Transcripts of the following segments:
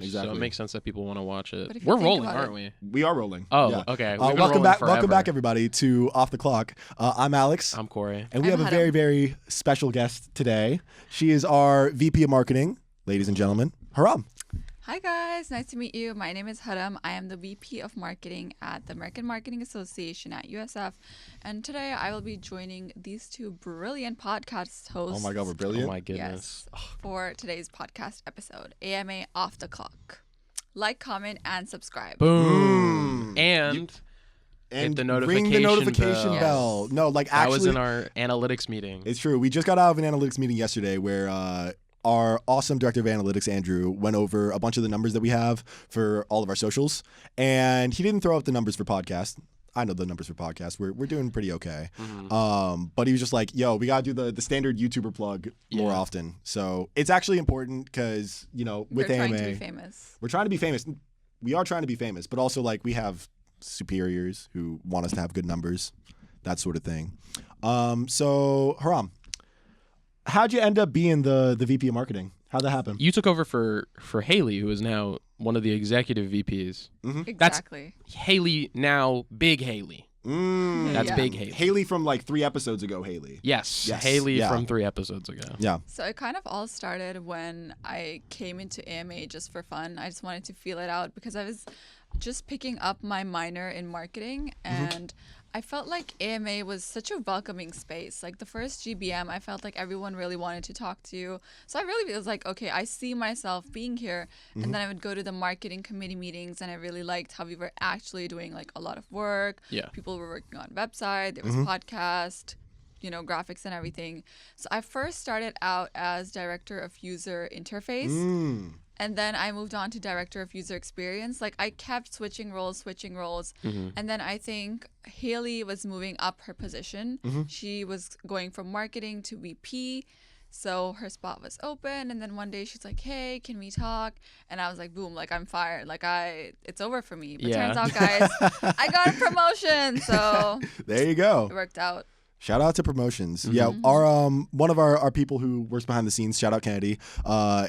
So Exactly. it makes sense that people want to watch it. But if you We're think rolling, about aren't it- we? We are rolling. Oh, Yeah. okay. We've been Welcome rolling back, forever. everybody, to Off the Clock. I'm Alex, I'm Cory. and we I'm have a Harram. very, very special guest today. She is our VP of Marketing, ladies and gentlemen, Harram. Hi guys, nice to meet you. My name is Harram. I am the VP of Marketing at the American Marketing Association at USF. And today I will be joining these two brilliant podcast hosts. Oh my God, we're Oh brilliant. my goodness. Yes, for today's podcast episode, AMA Off the Clock. Like, comment, and subscribe. Boom. Mm. And hit the ring the notification notification bell. bell. Yes. No, like that actually, was in our analytics meeting. it's true. We just got out of an analytics meeting yesterday where our awesome director of analytics, Andrew, went over a bunch of the numbers that we have for all of our socials, and he didn't throw out the numbers for podcast. I know the numbers for podcast. We're doing pretty okay. But he was just like, yo, we got to do the standard YouTuber plug more Yeah. often. So it's actually important because, with We're AMA, trying to be famous. we're trying to be famous. We are trying to be famous, but also like we have superiors who want us to have good numbers, that sort of thing. So Harram, how'd you end up being the VP of marketing? How'd that happen? You took over for Haley, who is now one of the executive VPs. Exactly. Haley now, big Haley. That's Yeah. big Haley. Haley from like 3 episodes ago, Haley. Yes, Yes, Haley yeah. from 3 episodes ago. Yeah. So it kind of all started when I came into AMA just for fun. I just wanted to feel it out because I was just picking up my minor in marketing, and I felt like AMA was such a welcoming space. Like the first GBM, I felt like everyone really wanted to talk to you. So I really was like, okay, I see myself being here. And then I would go to the marketing committee meetings, and I really liked how we were actually doing like a lot of work. Yeah. People were working on website, there was podcast, graphics and everything. So I first started out as director of user interface. And then I moved on to director of user experience. Like I kept switching roles. And then I think Haley was moving up her position. She was going from marketing to VP. So her spot was open. And then one day she's like, hey, can we talk? And I was like, boom, like I'm fired. Like it's over for me. But Yeah. turns out, guys, I got a promotion. So There you go. it worked out. Shout out to promotions. Yeah, our one of our people who works behind the scenes, shout out Kennedy,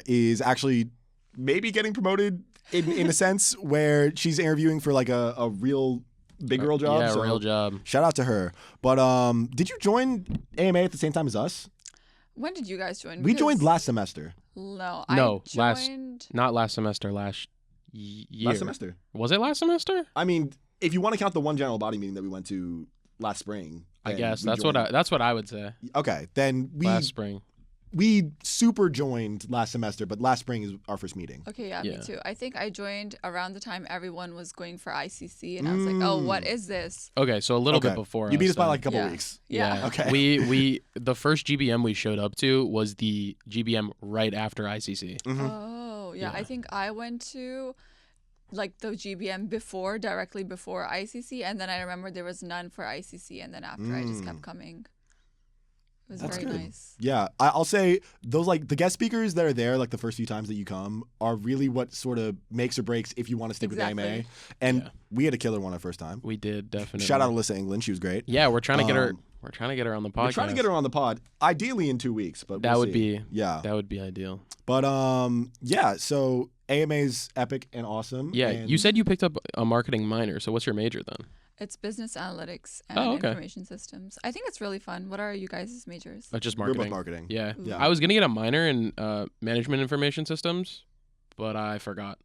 is actually maybe getting promoted in a sense where she's interviewing for like a real big girl job. Yeah, so real job. Shout out to her. But did you join AMA at the same time as us? When did you guys join? We joined Because- last semester. No, No, I joined. Not last semester, last year. Last semester. Was it last semester? I mean, if you want to count the one general body meeting that we went to last spring. I then guess we that's joined. what I would say. Okay, then Last spring. we super joined last semester, but last spring is our first meeting. Okay, yeah, Yeah. me too. I think I joined around the time everyone was going for ICC, and I was like, oh, what is this? Okay, so a little bit Okay. before You beat us by then. like a couple Yeah. weeks. Yeah. Okay. We the first GBM we showed up to was the GBM right after ICC. Oh, yeah. Yeah. I think I went to like the GBM directly before ICC, and then I remember there was none for ICC, and then after I just kept coming. It was That's very good. nice. Yeah, I'll say those like the guest speakers that are there like the first few times that you come are really what sort of makes or breaks if you want to stick with AMA. Exactly. And Yeah. we had a killer one our first time. We did definitely. Shout out Alyssa England, she was great. Yeah, we're trying to get her. Um, We're trying to get her on the podcast. We're trying to get her on the pod, ideally in 2 weeks, but That we'll would see. be Yeah. That would be ideal. But yeah, so AMA's epic and awesome. Yeah, and you said you picked up a marketing minor. So what's your major then? It's business analytics and Oh, okay. information systems. I think it's really fun. What are you guys' majors? Just we're marketing. both marketing. Yeah. Yeah. I was gonna get a minor in management information systems, but I forgot.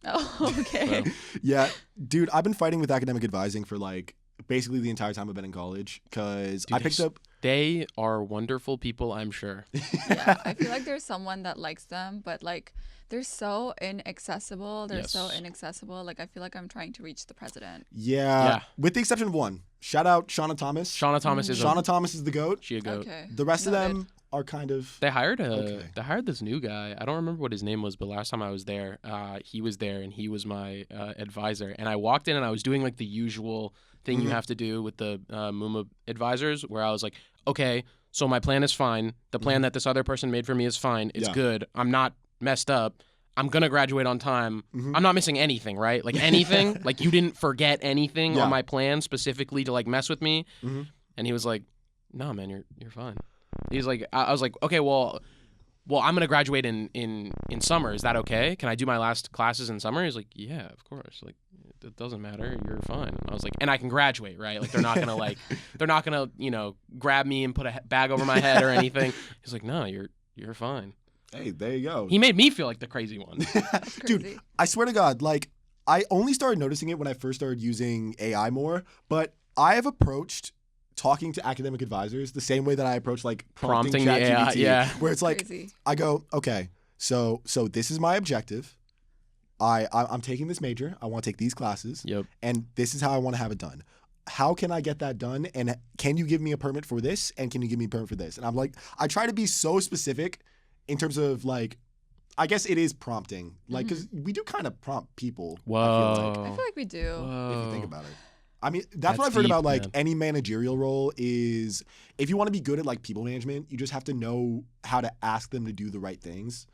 Oh, okay. So, Yeah, dude, I've been fighting with academic advising for like basically the entire time I've been in college because Dude, I picked up. they are wonderful people, I'm sure. Yeah, I feel like there's someone that likes them, but like they're so inaccessible. Yes. Like I feel like I'm trying to reach the president. Yeah, with the exception of one. Shout out Shauna Thomas. Shauna Thomas is Shauna Thomas is the goat. she a goat. Okay. The rest of Noted. them are kind of. They hired Okay. this new guy. I don't remember what his name was, but last time I was there, he was there and he was my advisor. And I walked in and I was doing like the usual thing you have to do with the MUMA advisors, where I was like, okay, so my plan is fine. The plan that this other person made for me is fine. It's Yeah. good. I'm not messed up. I'm gonna graduate on time. I'm not missing anything, right? Like anything. Like you didn't forget anything Yeah. on my plan specifically to like mess with me. Mhm. And he was like, "No, man, you're fine." He's like, I was like, okay, well, well, I'm gonna graduate in summer. Is that okay? Can I do my last classes in summer? He's like, yeah, of course. Like, it doesn't matter. You're fine. And I was like, and I can graduate, right? Like, they're not gonna grab me and put a bag over my head or anything. He's like, no, you're fine. Hey, there you go. He made me feel like the crazy one. That's crazy. Dude, I swear to God, like, I only started noticing it when I first started using AI more, but I have approached talking to academic advisors the same way that I approach like prompting the AI, ChatGPT, yeah. where it's like, Crazy. I go, okay, so this is my objective. I'm taking this major. I want to take these classes. Yep. And this is how I want to have it done. How can I get that done? And can you give me a permit for this? And can you give me a permit for this? And I'm like, I try to be so specific in terms of like, I guess it is prompting. Like, because we do kind of prompt people. Whoa. I feel like we do. If you think about it. I mean, that's what That's I've heard deep, about, like, man. any managerial role is if you want to be good at, like, people management, you just have to know how to ask them to do the right things.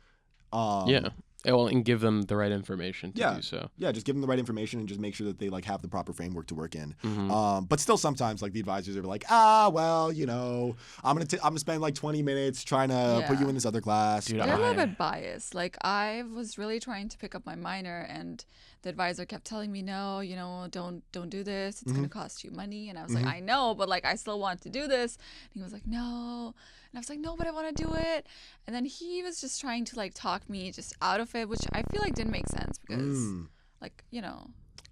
Yeah. Well, and give them the right information to do so. Yeah, just give them the right information and just make sure that they, like, have the proper framework to work in. Mm-hmm. But still sometimes, like, the advisors are like, well, I'm gonna spend, like, 20 minutes trying to put you in this other class. Dude, They're a little bit biased. Like, I was really trying to pick up my minor, and the advisor kept telling me, no, don't do this. It's going to cost you money. And I was like, I know, but, like, I still want to do this. And he was like, no. And I was like, no, but I want to do it. And then he was just trying to, like, talk me just out of it, which I feel like didn't make sense because, like,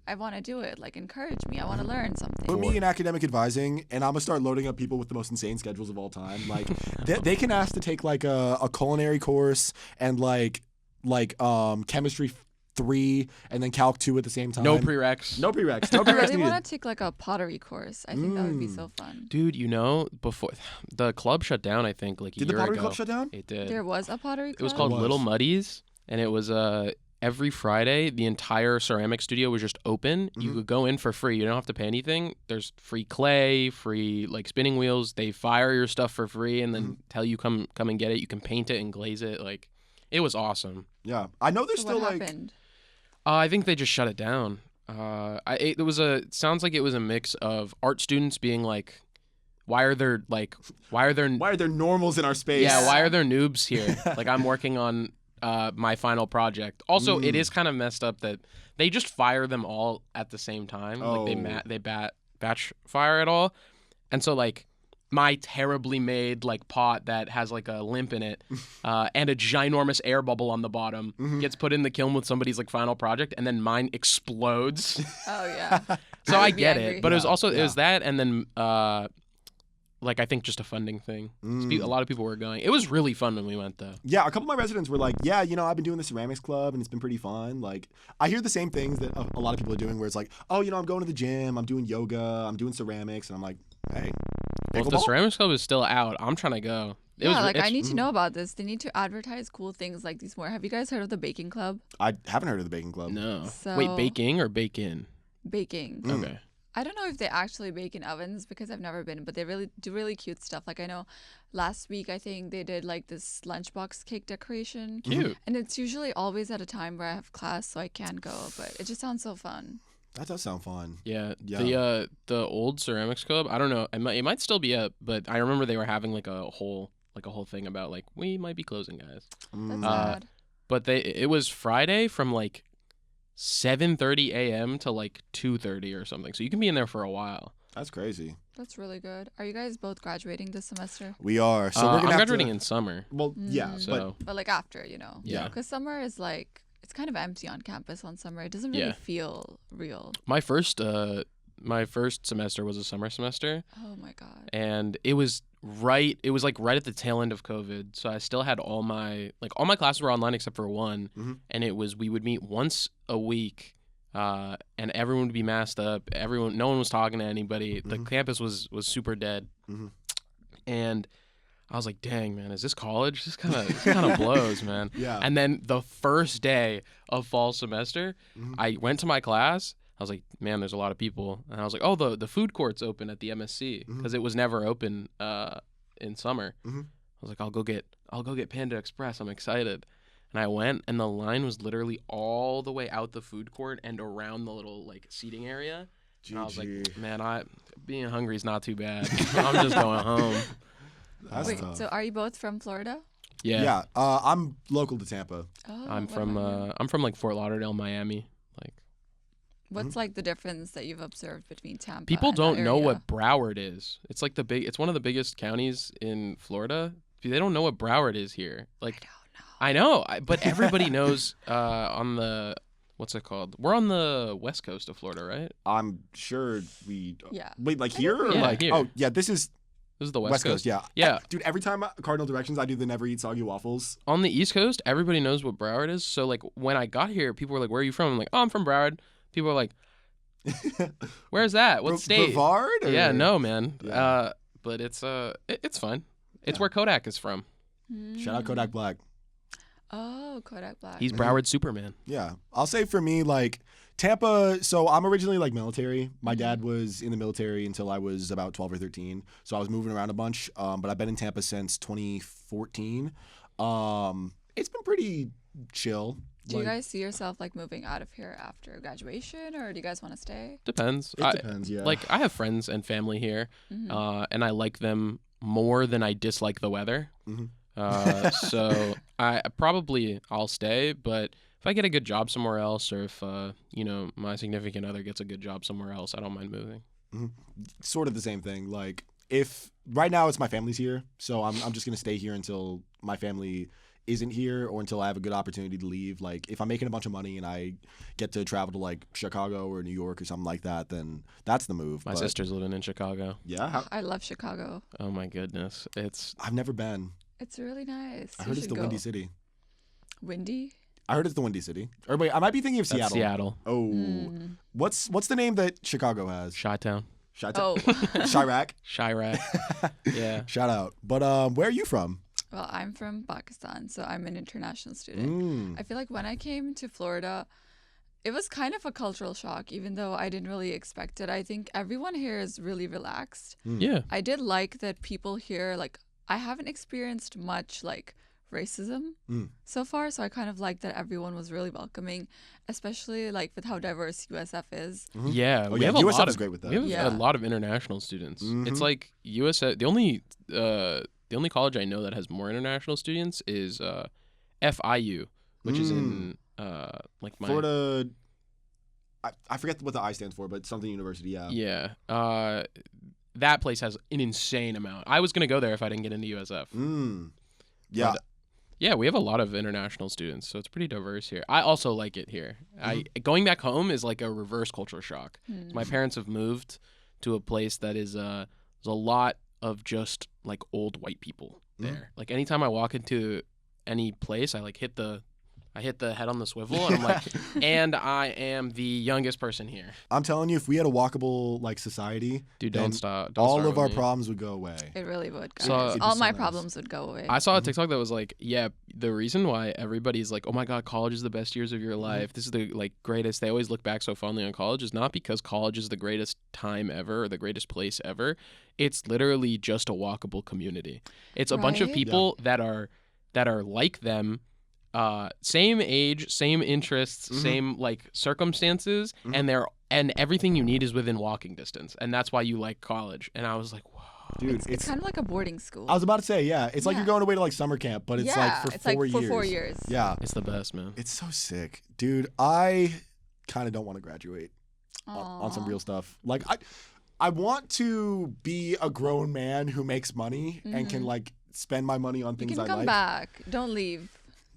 I want to do it. Like, encourage me. I want to learn something. Put me in academic advising, and I'm gonna start loading up people with the most insane schedules of all time. Like, they can ask to take like a culinary course and like chemistry 3 and then calc 2 at the same time. No prereqs. No prereqs. I No prereqs really needed. want to take, like, a pottery course. I think that would be so fun. Dude, before the club shut down, I think like a Did year the pottery ago. club shut down? It did. There was a pottery club? It was called It was. Little Muddies, and it was every Friday the entire ceramic studio was just open. You could go in for free. You don't have to pay anything. There's free clay, free like spinning wheels. They fire your stuff for free and then tell you come and get it. You can paint it and glaze it. Like, it was awesome. Yeah, I know there's So still what like. happened? I think they just shut it down. It sounds like it was a mix of art students being like, why are there Why are there normals in our space? yeah, why are there noobs here? Like, I'm working on my final project. Also, it is kind of messed up that they just fire them all at the same time. Like, they batch fire it all. And so, like, my terribly made, like, pot that has, like, a limp in it and a ginormous air bubble on the bottom gets put in the kiln with somebody's, like, final project, and then mine explodes. Oh, yeah. So I would be get angry. it. But it was also, Yeah. it was that, and then, like, I think just a funding thing. A lot of people were going. It was really fun when we went, though. Yeah, a couple of my residents were like, yeah, I've been doing the ceramics club and it's been pretty fun. Like, I hear the same things that a lot of people are doing where it's like, oh, I'm going to the gym, I'm doing yoga, I'm doing ceramics. And I'm like, hey, Well, if the pickleball? ceramics club is still out, I'm trying to go. I need to know about this. They need to advertise cool things like these more. Have you guys heard of the baking club? I haven't heard of the baking club. No. So- Wait, baking or bake in? Baking. Okay. I don't know if they actually bake in ovens because I've never been, but they really do really cute stuff. Like, I know last week I think they did like this lunchbox cake decoration. Cute. And it's usually always at a time where I have class, so I can't go. But it just sounds so fun. That does sound fun. Yeah. Yeah. The old ceramics club, I don't know. It might still be up, but I remember they were having like a whole thing about like, we might be closing, guys. That's Mm. sad. But it was Friday from like 7:30 a.m. to like 2:30 or something. So you can be in there for a while. That's crazy. That's really good. Are you guys both graduating this semester? We are. So we're I'm gonna have graduating to, in summer. Well, yeah, So But like after, Yeah. Because summer is like, it's kind of empty on campus on summer. It doesn't really Yeah. feel real. my first semester was a summer semester. Oh my God. And it was right at the tail end of COVID, so I still had all my classes were online except for one. And we would meet once a week, and everyone would be masked up, no one was talking to anybody. The campus was super dead. And I was like, dang, man, is this college? This kind of blows, man. Yeah. And then the first day of fall semester, I went to my class. I was like, man, there's a lot of people. And I was like, oh, the food court's open at the MSC because it was never open in summer. I was like, I'll go get Panda Express. I'm excited. And I went, and the line was literally all the way out the food court and around the little like seating area. And I was like, man, being hungry is not too bad. I'm just going home. That's Wait, tough. so are you both from Florida? Yeah. I'm local to Tampa. Oh, I'm what from about you? I'm from like Fort Lauderdale, Miami. Like What's like the difference that you've observed between Tampa people and that don't know area? what Broward is. It's like it's one of the biggest counties in Florida. They don't know what Broward is here. Like I know, but everybody knows on the what's it called? We're on the west coast of Florida, right? I'm sure we. Yeah. Wait, like here or Yeah, like? here. Oh, yeah. This is This is the West Coast. Yeah. Yeah. Dude, every time Cardinal Directions, I do the never eat soggy waffles. On the East Coast, everybody knows what Broward is. So like when I got here, people were like, "Where are you from?" I'm like, "Oh, I'm from Broward." People are like, "Where's that? What state?" Brevard? Or? Yeah, no, man. Yeah. But it's fine. It's where Kodak is from. Shout out Kodak Black. Oh, Kodak Black. He's Broward Superman. Yeah. I'll say for me, like, Tampa, so I'm originally like military. My dad was in the military until I was about 12 or 13. So I was moving around a bunch. But I've been in Tampa since 2014. It's been pretty chill. Do you guys see yourself like moving out of here after graduation, or do you guys want to stay? Depends. It depends, yeah. Like I have friends and family here, and I like them more than I dislike the weather. So I'll stay, but if I get a good job somewhere else, or if my significant other gets a good job somewhere else, I don't mind moving. Sort of the same thing. Like, if right now it's my family's here, so I'm just gonna stay here until my family isn't here, or until I have a good opportunity to leave. Like, if I'm making a bunch of money and I get to travel to like Chicago or New York or something like that, then that's the move. My sister's living in Chicago. Yeah. I love Chicago. Oh my goodness, I've never been. It's really nice. I You heard it's should the go. Windy City. Windy? I heard it's the Windy City. Or wait, I might be thinking of That's Seattle. Seattle. Oh, what's the name that Chicago has? Chi-town. Oh. Chirac. Chirac. Yeah. Shout out. But where are you from? Well, I'm from Pakistan, so I'm an international student. I feel like when I came to Florida, it was kind of a cultural shock, even though I didn't really expect it. I think everyone here is really relaxed. Yeah. I did like that people here, like, I haven't experienced much, like, racism so far, so I kind of like that everyone was really welcoming, especially, like, with how diverse USF is. Yeah. Oh, yeah. USF is great with that. We have a lot of international students. It's like USF. The only college I know that has more international students is FIU, which is in like my Florida. I forget what the I stands for, but something university. Yeah. Yeah. That place has an insane amount. I was gonna go there if I didn't get into USF. Yeah. But, yeah, we have a lot of international students, so it's pretty diverse here. I also like it here. Going back home is like a reverse culture shock. My parents have moved to a place that is there's a lot of just like old white people there. Like anytime I walk into any place, I like hit the head on the swivel and I'm like, and I am the youngest person here. I'm telling you, if we had a walkable like society, Dude, then don't stop. all of our problems would go away. It really would, guys. So- It'd be All so my nice. problems would go away. I saw a TikTok that was like, yeah, the reason why everybody's like, oh my God, college is the best years of your life. This is the like greatest. They always look back so fondly on college is not because college is the greatest time ever or the greatest place ever. It's literally just a walkable community. It's a bunch of Right? people that are like them. Same age, same interests, same like circumstances, and everything you need is within walking distance, and that's why you like college. And I was like, whoa, Dude, it's kind of like a boarding school. I was about to say, yeah, it's like you're going away to like summer camp, but it's like for it's 4 like years. for 4 years. Yeah. it's the best, man. It's so sick. Dude, I kind of don't want to graduate on some Aw. real stuff. Like I want to be a grown man who makes money and can like spend my money on You things can I come like. back. Don't leave.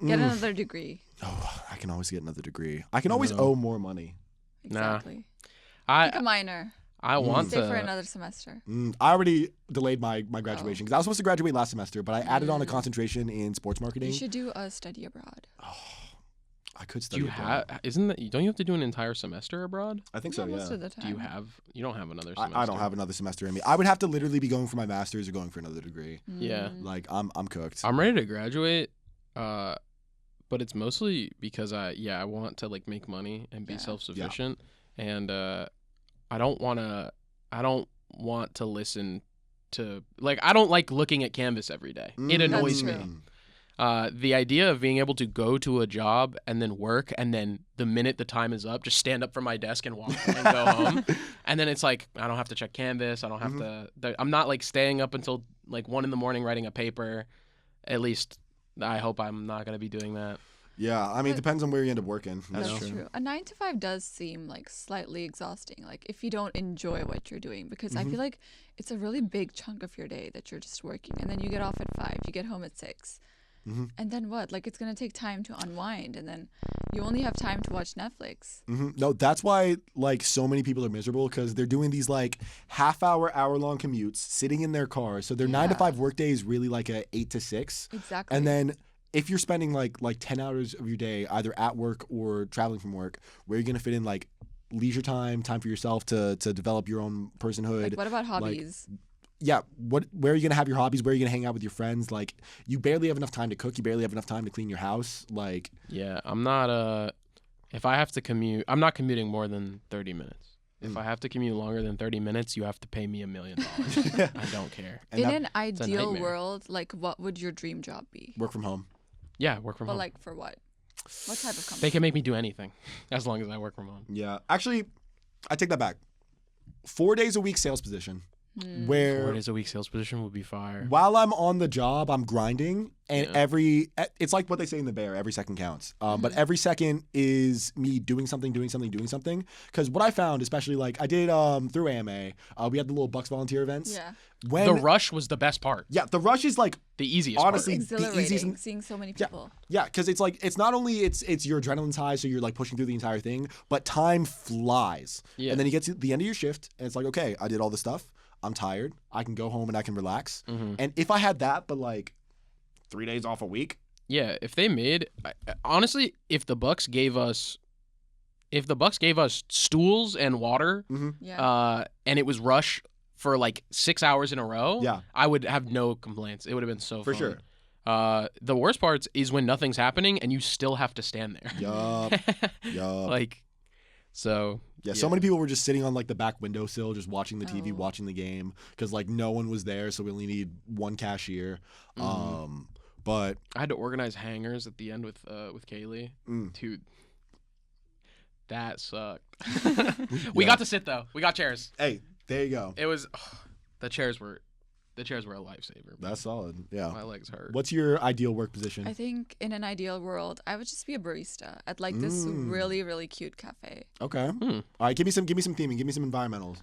Get another degree. Oh, I can always get another degree. I can always owe more money. Exactly. I Take a minor. I want Stay for to. another semester. I already delayed my graduation because I was supposed to graduate last semester, but I added on a concentration in sports marketing. You should do a study abroad. I could Do study. you abroad. have? Isn't that? Don't you have to do an entire semester abroad? I think so. Most Yeah. of the time. Do you have? You don't have another semester. I don't have another semester in me. I would have to literally be going for my master's or going for another degree. Yeah, Like I'm cooked. I'm ready to graduate. But it's mostly because I want to like make money and be Yeah. self-sufficient, and I don't want to listen to like I don't like looking at Canvas every day. It annoys me. true. The idea of being able to go to a job and then work and then the minute the time is up, just stand up from my desk and walk and go home. And then it's like, I don't have to check Canvas. I don't have I'm not like staying up until like 1 a.m. writing a paper, at least I hope I'm not gonna be doing that. Yeah, I mean, it But- depends on where you end up working. That's That's true. true. A 9 to 5 does seem like slightly exhausting, like if you don't enjoy what you're doing, because I feel like it's a really big chunk of your day that you're just working, and then you get off at 5, you get home at 6. And then what? Like, it's going to take time to unwind, and then you only have time to watch Netflix. No, that's why like so many people are miserable because they're doing these like hour-long commutes, sitting in their car. So their 9 to Yeah. 5 workday is really like a 8 to 6. Exactly. And then if you're spending like 10 hours of your day either at work or traveling from work, where are you gonna fit in like leisure time for yourself to develop your own personhood? Like, what about hobbies? Yeah, where are you gonna have your hobbies? Where are you gonna hang out with your friends? Like, you barely have enough time to cook. You barely have enough time to clean your house. Like, Yeah, I'm not. If I have to commute, I'm not commuting more than 30 minutes. If I have to commute longer than 30 minutes, you have to pay me $1 million. I don't care. and In that- an ideal nightmare. world, like, what would your dream job be? work from home. Yeah, work from But home. like, for what? What type of company? They can make me do anything as long as I work from home. Yeah, actually, I take that back. 4 days a week sales position, Hmm. 4 where days a week sales position would be fire. while I'm on the job, I'm grinding, and Yeah. it's like what they say in the Bear, every second counts. But every second is me doing something. Because what I found, especially like I did through AMA, we had the little Bucks volunteer events. Yeah. When The rush was the best part. yeah, the rush is like The easiest Honestly, part. the Exhilarating, easiest- seeing so many people. yeah, because it's like it's not only it's your adrenaline's high, so you're like pushing through the entire thing, but time flies. Yeah. And then you get to the end of your shift, and it's like, okay, I did all this stuff. I'm tired. I can go home and I can relax. And if I had that, but like 3 days off a week, Yeah, if they made honestly, if the Bucks gave us stools and water, Yeah. and it was rush for like 6 hours in a row, Yeah. I would have no complaints. It would have been so For fun. sure. The worst parts is when nothing's happening and you still have to stand there. yup, yup. Like, so Yeah, so many people were just sitting on like the back windowsill, just watching the TV, Oh. watching the game, because like no one was there, so we only need one cashier. But I had to organize hangers at the end with Kaylee. Dude, that sucked. We Yeah. got to sit though. We got chairs. hey, there you go. It was the chairs were a lifesaver. That's solid. Yeah. My legs hurt. What's your ideal work position? I think in an ideal world, I would just be a barista at like this really, really cute cafe. Okay. All right, give me some theming, give me some environmentals.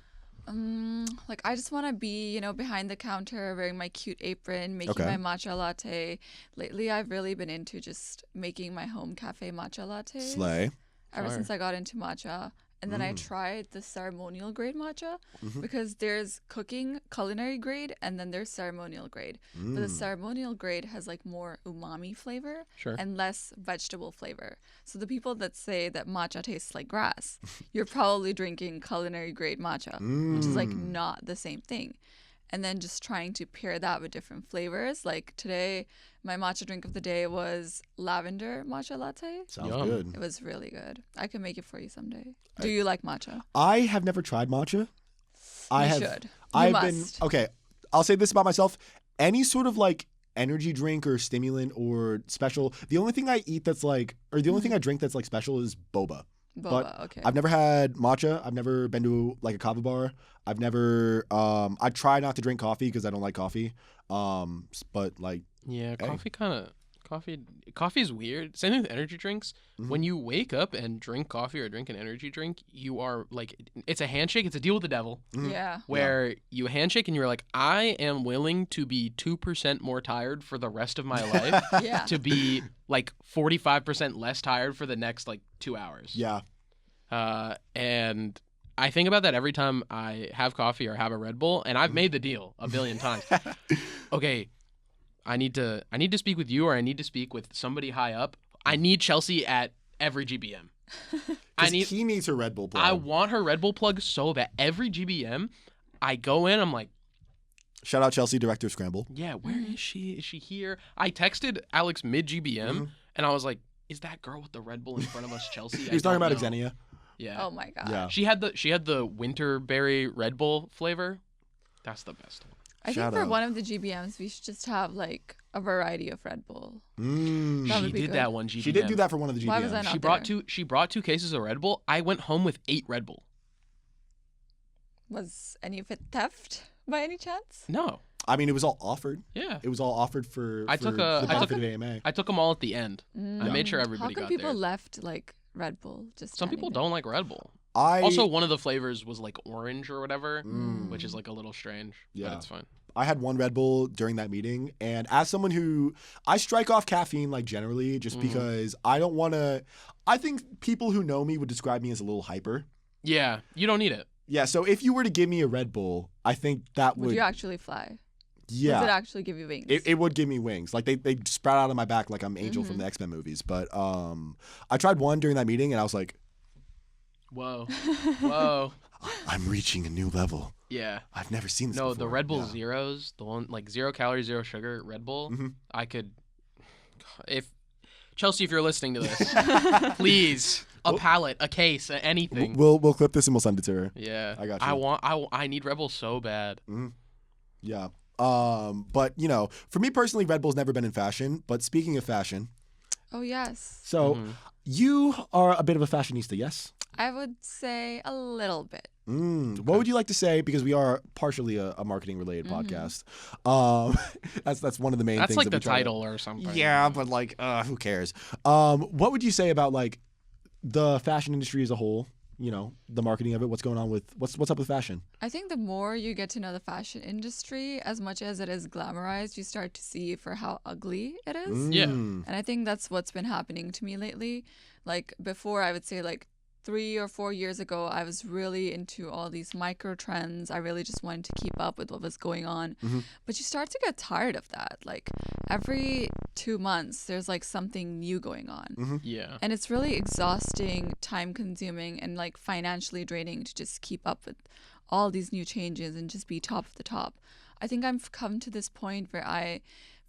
Like, I just want to be, behind the counter, wearing my cute apron, making Okay. my matcha latte. Lately, I've really been into just making my home cafe matcha lattes. Slay. Ever Fire. since I got into matcha. And then I tried the ceremonial grade matcha because there's cooking culinary grade and then there's ceremonial grade. But the ceremonial grade has like more umami flavor Sure. and less vegetable flavor. So the people that say that matcha tastes like grass, you're probably drinking culinary grade matcha, which is like not the same thing. And then just trying to pair that with different flavors. Like today, my matcha drink of the day was lavender matcha latte. Sounds Yum. good. It was really good. I can make it for you someday. Do you like matcha? I have never tried matcha. I You have. should. You I've must. been okay. I'll say this about myself: any sort of like energy drink or stimulant or special. The only thing I eat that's like, or the only thing I drink that's like special is boba. Boba, okay. I've never had matcha. I've never been to like a kava bar. I've never. I try not to drink coffee because I don't like coffee. But like, Yeah, Hey. coffee is weird. Same thing with energy drinks. When you wake up and drink coffee or drink an energy drink, you are like, it's a handshake. It's a deal with the devil. Yeah. Where you handshake and you're like, I am willing to be 2% more tired for the rest of my life Yeah. to be like 45% less tired for the next like 2 hours. yeah, And I think about that every time I have coffee or have a Red Bull, and I've made the deal a billion times. Okay, I need to speak with you, or I need to speak with somebody high up. I need Chelsea at every GBM. he needs her Red Bull. Plug. I want her Red Bull plug so bad. Every GBM, I go in, I'm like, Shout out Chelsea, director of Scramble. yeah, where is she? Is she here? I texted Alex mid GBM, and I was like, is that girl with the Red Bull in front of us Chelsea? He was talking about Xenia. Yeah. Oh my god. Yeah. She had the winter berry Red Bull flavor. That's the best one. I Shout think for out. one of the GBMs, we should just have like a variety of Red Bull. That She would be did good. that one GBM. She did do that for one of the GBMs. Why was I not She brought two cases of Red Bull. I went home with 8 Red Bull. Was any of it theft by any chance? No. I mean, it was all offered. Yeah. It was all offered for I took the a- I benefit took of AMA. I took them all at the end. I made sure everybody How come got people theirs. left like Red Bull? Just Some people standing don't like Red Bull. Also, one of the flavors was like orange or whatever, which is like a little strange. Yeah. But it's fine. I had one Red Bull during that meeting, and as someone who I strike off caffeine like generally, just because I don't want to. I think people who know me would describe me as a little hyper. Yeah, you don't need it. Yeah, so if you were to give me a Red Bull, I think that Would you actually fly? yeah. Does it actually give you wings? It would give me wings. Like they sprout out of my back like I'm Angel from the X-Men movies. But I tried one during that meeting and I was like, Whoa. Whoa. I'm reaching a new level. Yeah. I've never seen this No, before. the Red Bull Yeah. Zeros, the one like 0 calories, 0 sugar Red Bull, I could if Chelsea, if you're listening to this, please a pallet, a case, anything. We'll clip this and we'll send it to her. Yeah. I got you. I need Red Bull so bad. Yeah. But you know, for me personally, Red Bull's never been in fashion. But speaking of fashion, Oh yes, so you are a bit of a fashionista, yes? I would say a little bit. What would you like to say? Because we are partially a marketing related podcast. That's one of the main That's things. like that the we try to- title or something. Yeah, but like, who cares? What would you say about like the fashion industry as a whole? You know, the marketing of it. What's going on with what's up with fashion? I think the more you get to know the fashion industry, as much as it is glamorized, you start to see for how ugly it is. Yeah. And I think that's what's been happening to me lately. Like before, I would say like 3 or 4 years ago, I was really into all these micro trends. I really just wanted to keep up with what was going on. But you start to get tired of that. Like every 2 months, there's like something new going on. Yeah. And it's really exhausting, time consuming, and like financially draining to just keep up with all these new changes and just be top of the top. I think I've come to this point where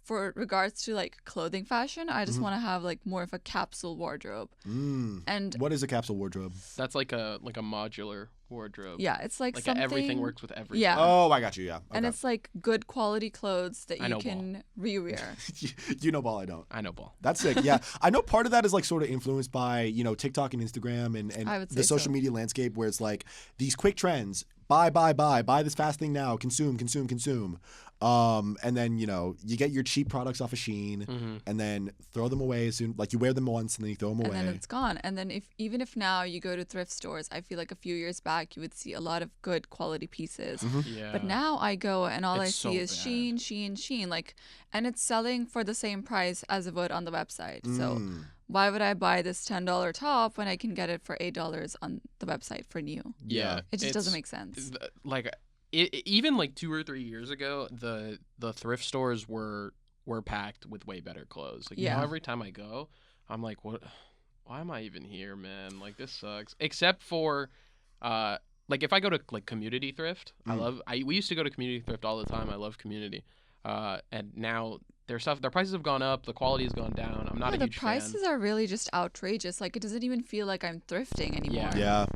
for regards to like clothing fashion, I just want to have like more of a capsule wardrobe. And What is a capsule wardrobe? That's like a modular wardrobe. yeah, it's like Like something everything works with everything. Yeah. Oh, I got you. Yeah. And Okay. it's like good quality clothes that I you know can rewear. you know, ball. I don't. I know, ball. That's sick. Yeah, I know part of that is like sort of influenced by, you know, TikTok and Instagram and I would the say social so. media landscape where it's like these quick trends. Buy this fast thing now. Consume. And then, you know, you get your cheap products off of Shein and then throw them away as soon, like you wear them once and then you throw them And away. then it's gone. And then even if now you go to thrift stores, I feel like a few years back you would see a lot of good quality pieces. Yeah. But now I go and all I It's see so is bad. Shein, like, and it's selling for the same price as it would on the website. So why would I buy this $10 top when I can get it for $8 on the website for new? Yeah. It just doesn't it's- make sense. Like even like 2 or 3 years ago, the thrift stores were packed with way better clothes. Like, you know, Yeah. every time I go, I'm like, what? Why am I even here, man? Like, this sucks. Except for, like if I go to like community thrift, we used to go to community thrift all the time. I love community, and now their prices have gone up. The quality has gone down. I'm not a the huge prices fan. are really just outrageous. Like it doesn't even feel like I'm thrifting anymore. Yeah.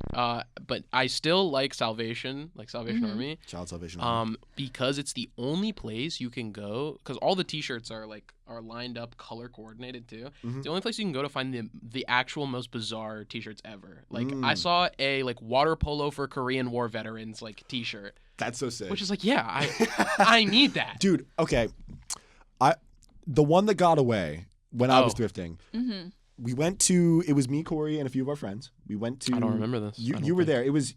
But I still like Salvation Army. Child Salvation. Because it's the only place you can go, because all the T-shirts are lined up, color coordinated too. It's the only place you can go to find the actual most bizarre T-shirts ever. Like I saw a like water polo for Korean War veterans like T-shirt, That's so sick. which is like, yeah, I need that. Dude, okay. The one that got away when I was thrifting. We went to, it was me, Cory, and a few of our friends. We went to. I don't remember this. I You don't were think. there. It was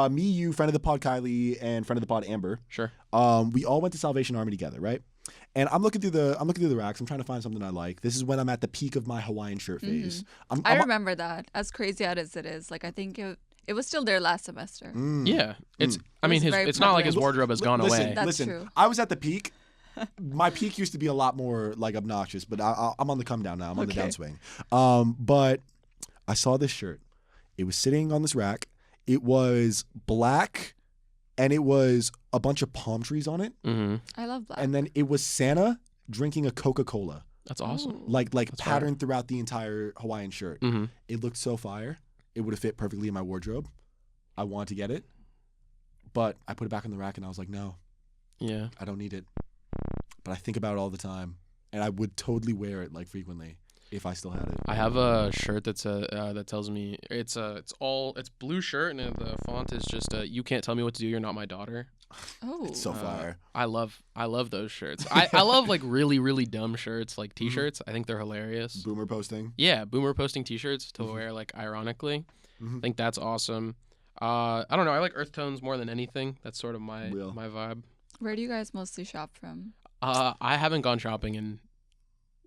me, you, friend of the pod Kylie, and friend of the pod Amber. Sure. We all went to Salvation Army together, right? And I'm looking through the racks. I'm trying to find something I like. This is when I'm at the peak of my Hawaiian shirt phase. I remember that. As crazy as it is, like I think it was still there last semester. Yeah, it's. I mean, It was very it's not like his prevalent. wardrobe has gone listen, away. That's listen, true. I was at the peak. My peak used to be a lot more like obnoxious, but I'm on the come down now. I'm on the Okay. downswing. But I saw this shirt. It was sitting on this rack. It was black, and it was a bunch of palm trees on it. I love black. And then it was Santa drinking a Coca-Cola, That's awesome. like fire. patterned throughout the entire Hawaiian shirt. It looked so fire. It would have fit perfectly in my wardrobe. I wanted to get it, but I put it back on the rack, and I was like, no, Yeah. I don't need it. But I think about it all the time, and I would totally wear it like frequently if I still had it. I have a shirt that tells me it's blue shirt and the font is just you can't tell me what to do. You're not my daughter. Oh. It's so fire. I love those shirts. I love like really, really dumb shirts, like t-shirts. I think they're hilarious. Boomer posting. Yeah, boomer posting t-shirts to wear like ironically. I think that's awesome. I don't know. I like earth tones more than anything. That's sort of my vibe. Where do you guys mostly shop from? I haven't gone shopping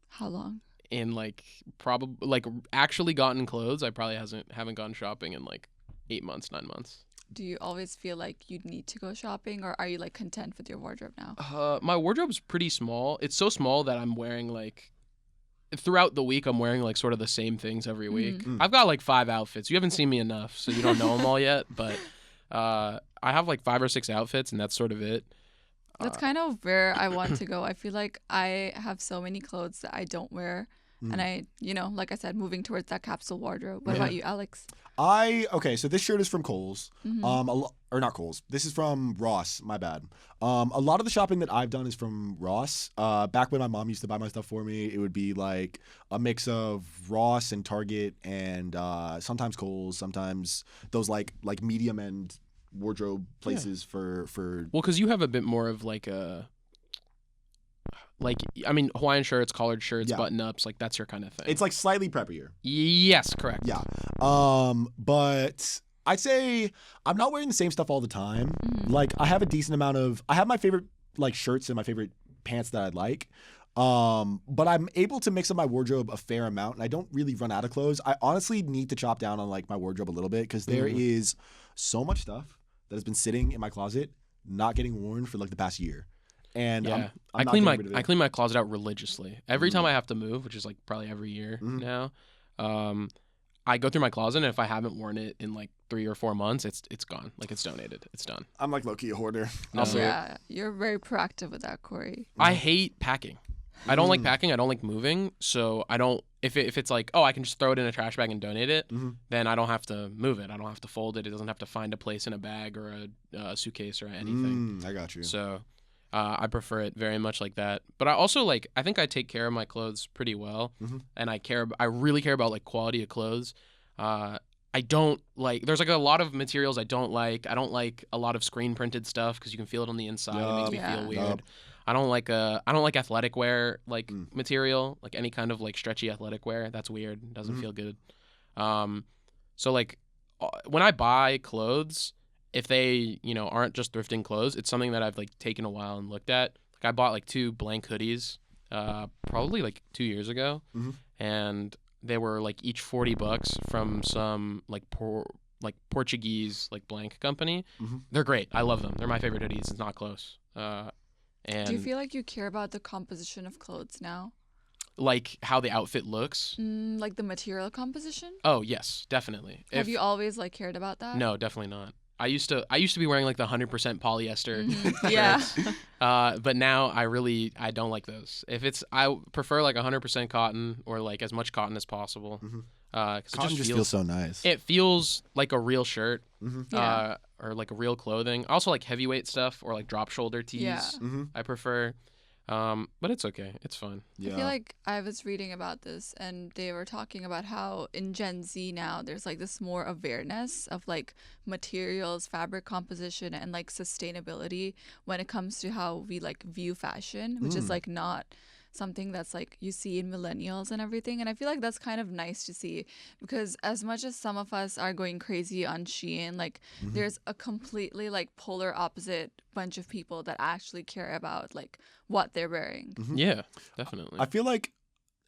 How long? in like probably like actually gotten clothes. I probably haven't gone shopping in like 8 months, 9 months. Do you always feel like you need to go shopping, or are you like content with your wardrobe now? My wardrobe's pretty small. It's so small that I'm wearing like throughout the week I'm wearing like sort of the same things every week. I've got like 5 outfits. You haven't seen me enough, so you don't know them all yet, but I have like 5 or 6 outfits and that's sort of it. That's kind of where I want to go. I feel like I have so many clothes that I don't wear. And I, like I said, moving towards that capsule wardrobe. What about you, Alex? So this shirt is from Kohl's. Or not Kohl's. This is from Ross. My bad. A lot of the shopping that I've done is from Ross. Back when my mom used to buy my stuff for me, it would be like a mix of Ross and Target and sometimes Kohl's, sometimes those like medium end wardrobe places for. Well, because you have a bit more of like a. Like, I mean, Hawaiian shirts, collared shirts, button-ups, like, that's your kind of thing. It's, like, slightly preppier. Yes, correct. Yeah. But I'd say I'm not wearing the same stuff all the time. Like, I have a decent amount of... I have my favorite, like, shirts and my favorite pants that I like. But I'm able to mix up my wardrobe a fair amount, and I don't really run out of clothes. I honestly need to chop down on, like, my wardrobe a little bit, because there is so much stuff that has been sitting in my closet, not getting worn for, like, the past year. And I clean my closet out religiously every time I have to move, which is like probably every year now. I go through my closet, and if I haven't worn it in like 3 or 4 months, it's gone. Like it's donated. It's done. I'm like low-key a hoarder. Yeah, you're very proactive with that, Cory. I hate packing. I don't like packing. I don't like moving. So I don't. If it's like, oh, I can just throw it in a trash bag and donate it, then I don't have to move it. I don't have to fold it. It doesn't have to find a place in a bag or a suitcase or anything. I got you. So. I prefer it very much like that. But I also I think I take care of my clothes pretty well. And I really care about like quality of clothes. I don't like, there's like a lot of materials I don't like. I don't like a lot of screen printed stuff because you can feel it on the inside. It makes me feel weird. I don't like athletic wear material, like any kind of like stretchy athletic wear. That's weird. It doesn't feel good. So like when I buy clothes, if they, aren't just thrifting clothes, it's something that I've like taken a while and looked at. Like I bought like 2 blank hoodies, probably like 2 years ago, and they were like each $40 from some like Portuguese like blank company. They're great. I love them. They're my favorite hoodies. It's not close. And do you feel like you care about the composition of clothes now? Like how the outfit looks? Like the material composition? Oh yes, definitely. Have you always like cared about that? No, definitely not. I used to be wearing like the 100% polyester shirts. But now I don't like those. I prefer like 100% cotton or like as much cotton as possible. Cause cotton just feels so nice. It feels like a real shirt or like a real clothing. I also like heavyweight stuff or like drop shoulder tees. I prefer. But it's okay. It's fine. I feel like I was reading about this, and they were talking about how in Gen Z now there's like this more awareness of like materials, fabric composition, and like sustainability when it comes to how we like view fashion, which is like not something that's like you see in millennials and everything. And I feel like that's kind of nice to see, because as much as some of us are going crazy on Shein, like there's a completely like polar opposite bunch of people that actually care about like what they're wearing. Yeah, definitely. I feel like,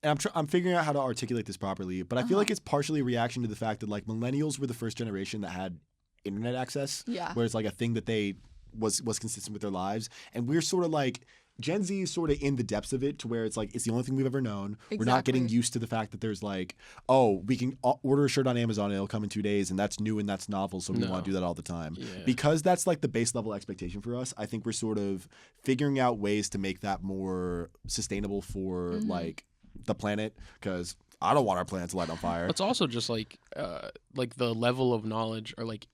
and I'm figuring out how to articulate this properly, but I feel like it's partially a reaction to the fact that like millennials were the first generation that had internet access, where it's like a thing that they was consistent with their lives, and we're sort of like Gen Z is sort of in the depths of it, to where it's like it's the only thing we've ever known. Exactly. We're not getting used to the fact that there's like, oh, we can order a shirt on Amazon and it'll come in 2 days, and that's new and that's novel, so we want to do that all the time. Because that's like the base level expectation for us. I think we're sort of figuring out ways to make that more sustainable for like the planet, because I don't want our planet to light on fire. It's also just like the level of knowledge or like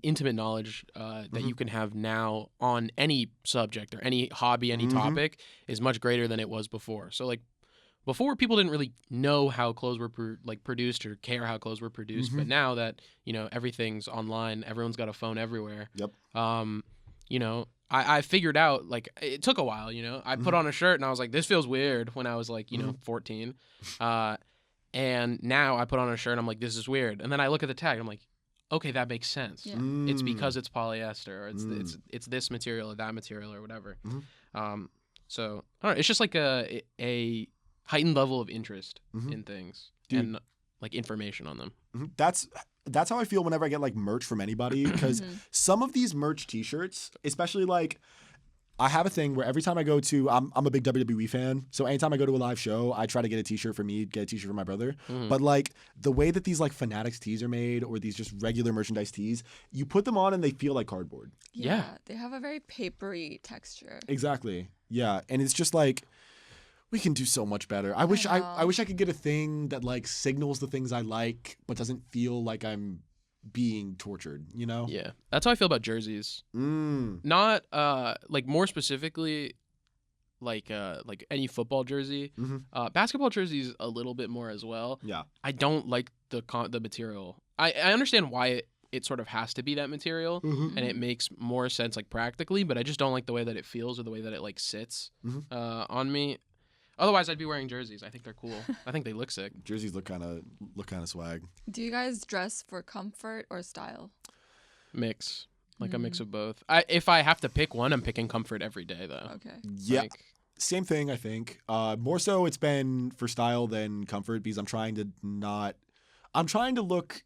intimate knowledge that you can have now on any subject or any hobby, any topic is much greater than it was before. So like before, people didn't really know how clothes were produced or care how clothes were produced. But now that everything's online, everyone's got a phone everywhere. Yep. I figured out, like, it took a while, you know. I put on a shirt and I was like, this feels weird when I was like, you know, 14. And now I put on a shirt and I'm like, this is weird. And then I look at the tag and I'm like, okay, that makes sense. Yeah. It's because it's polyester, or it's this material or that material or whatever. So I don't know, it's just like a heightened level of interest in things and like information on them. That's how I feel whenever I get like merch from anybody, because some of these merch T-shirts, especially like, I have a thing where every time I go to, I'm a big WWE fan, so anytime I go to a live show, I try to get a T-shirt for me, get a T-shirt for my brother. But like the way that these like Fanatics tees are made, or these just regular merchandise tees, you put them on and they feel like cardboard. Yeah. They have a very papery texture. Exactly. Yeah, and it's just like, we can do so much better. I wish I could get a thing that like signals the things I like, but doesn't feel like I'm being tortured, you know? Yeah. That's how I feel about jerseys. Not like more specifically like any football jersey. Basketball jerseys a little bit more as well. Yeah. I don't like the material. I understand why it sort of has to be that material and it makes more sense like practically, but I just don't like the way that it feels or the way that it like sits on me. Otherwise, I'd be wearing jerseys. I think they're cool. I think they look sick. Jerseys look kind of swag. Do you guys dress for comfort or style? Mix. Like a mix of both. If I have to pick one, I'm picking comfort every day, though. Okay. Yeah. Same thing, I think. More so it's been for style than comfort, because I'm trying to look...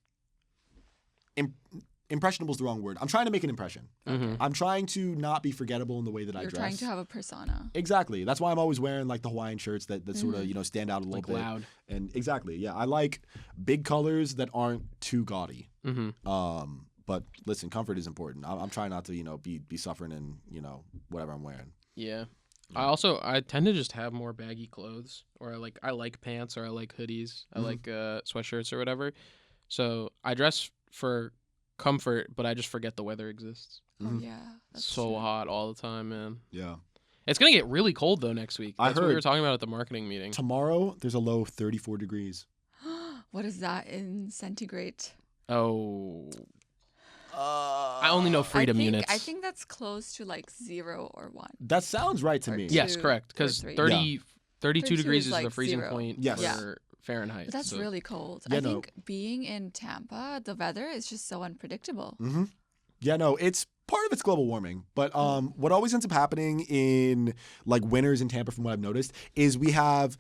Impressionable is the wrong word. I'm trying to make an impression. I'm trying to not be forgettable in the way that I dress. You're trying to have a persona. Exactly. That's why I'm always wearing like the Hawaiian shirts that sort of, you know, stand out a little like bit. loud. And exactly. Yeah. I like big colors that aren't too gaudy. But listen, comfort is important. I'm trying not to, you know, be suffering in, you know, whatever I'm wearing. Yeah. I tend to just have more baggy clothes, or I like pants, or I like hoodies. I like sweatshirts or whatever. So I dress for comfort, but I just forget the weather exists. Oh yeah, that's so true. hot all the time, man. Yeah. It's gonna get really cold though next week. That's what we were talking about at the marketing meeting. Tomorrow there's a low of 34 degrees. What is that in centigrade? Oh. I only know freedom units. I think that's close to like 0 or 1. That sounds right to me. Yes, correct. Because 32 degrees is like the freezing 0. point for Fahrenheit. But that's really cold. Yeah, I think being in Tampa, the weather is just so unpredictable. Yeah, no, it's part of it's global warming. But what always ends up happening in like winters in Tampa, from what I've noticed, is we have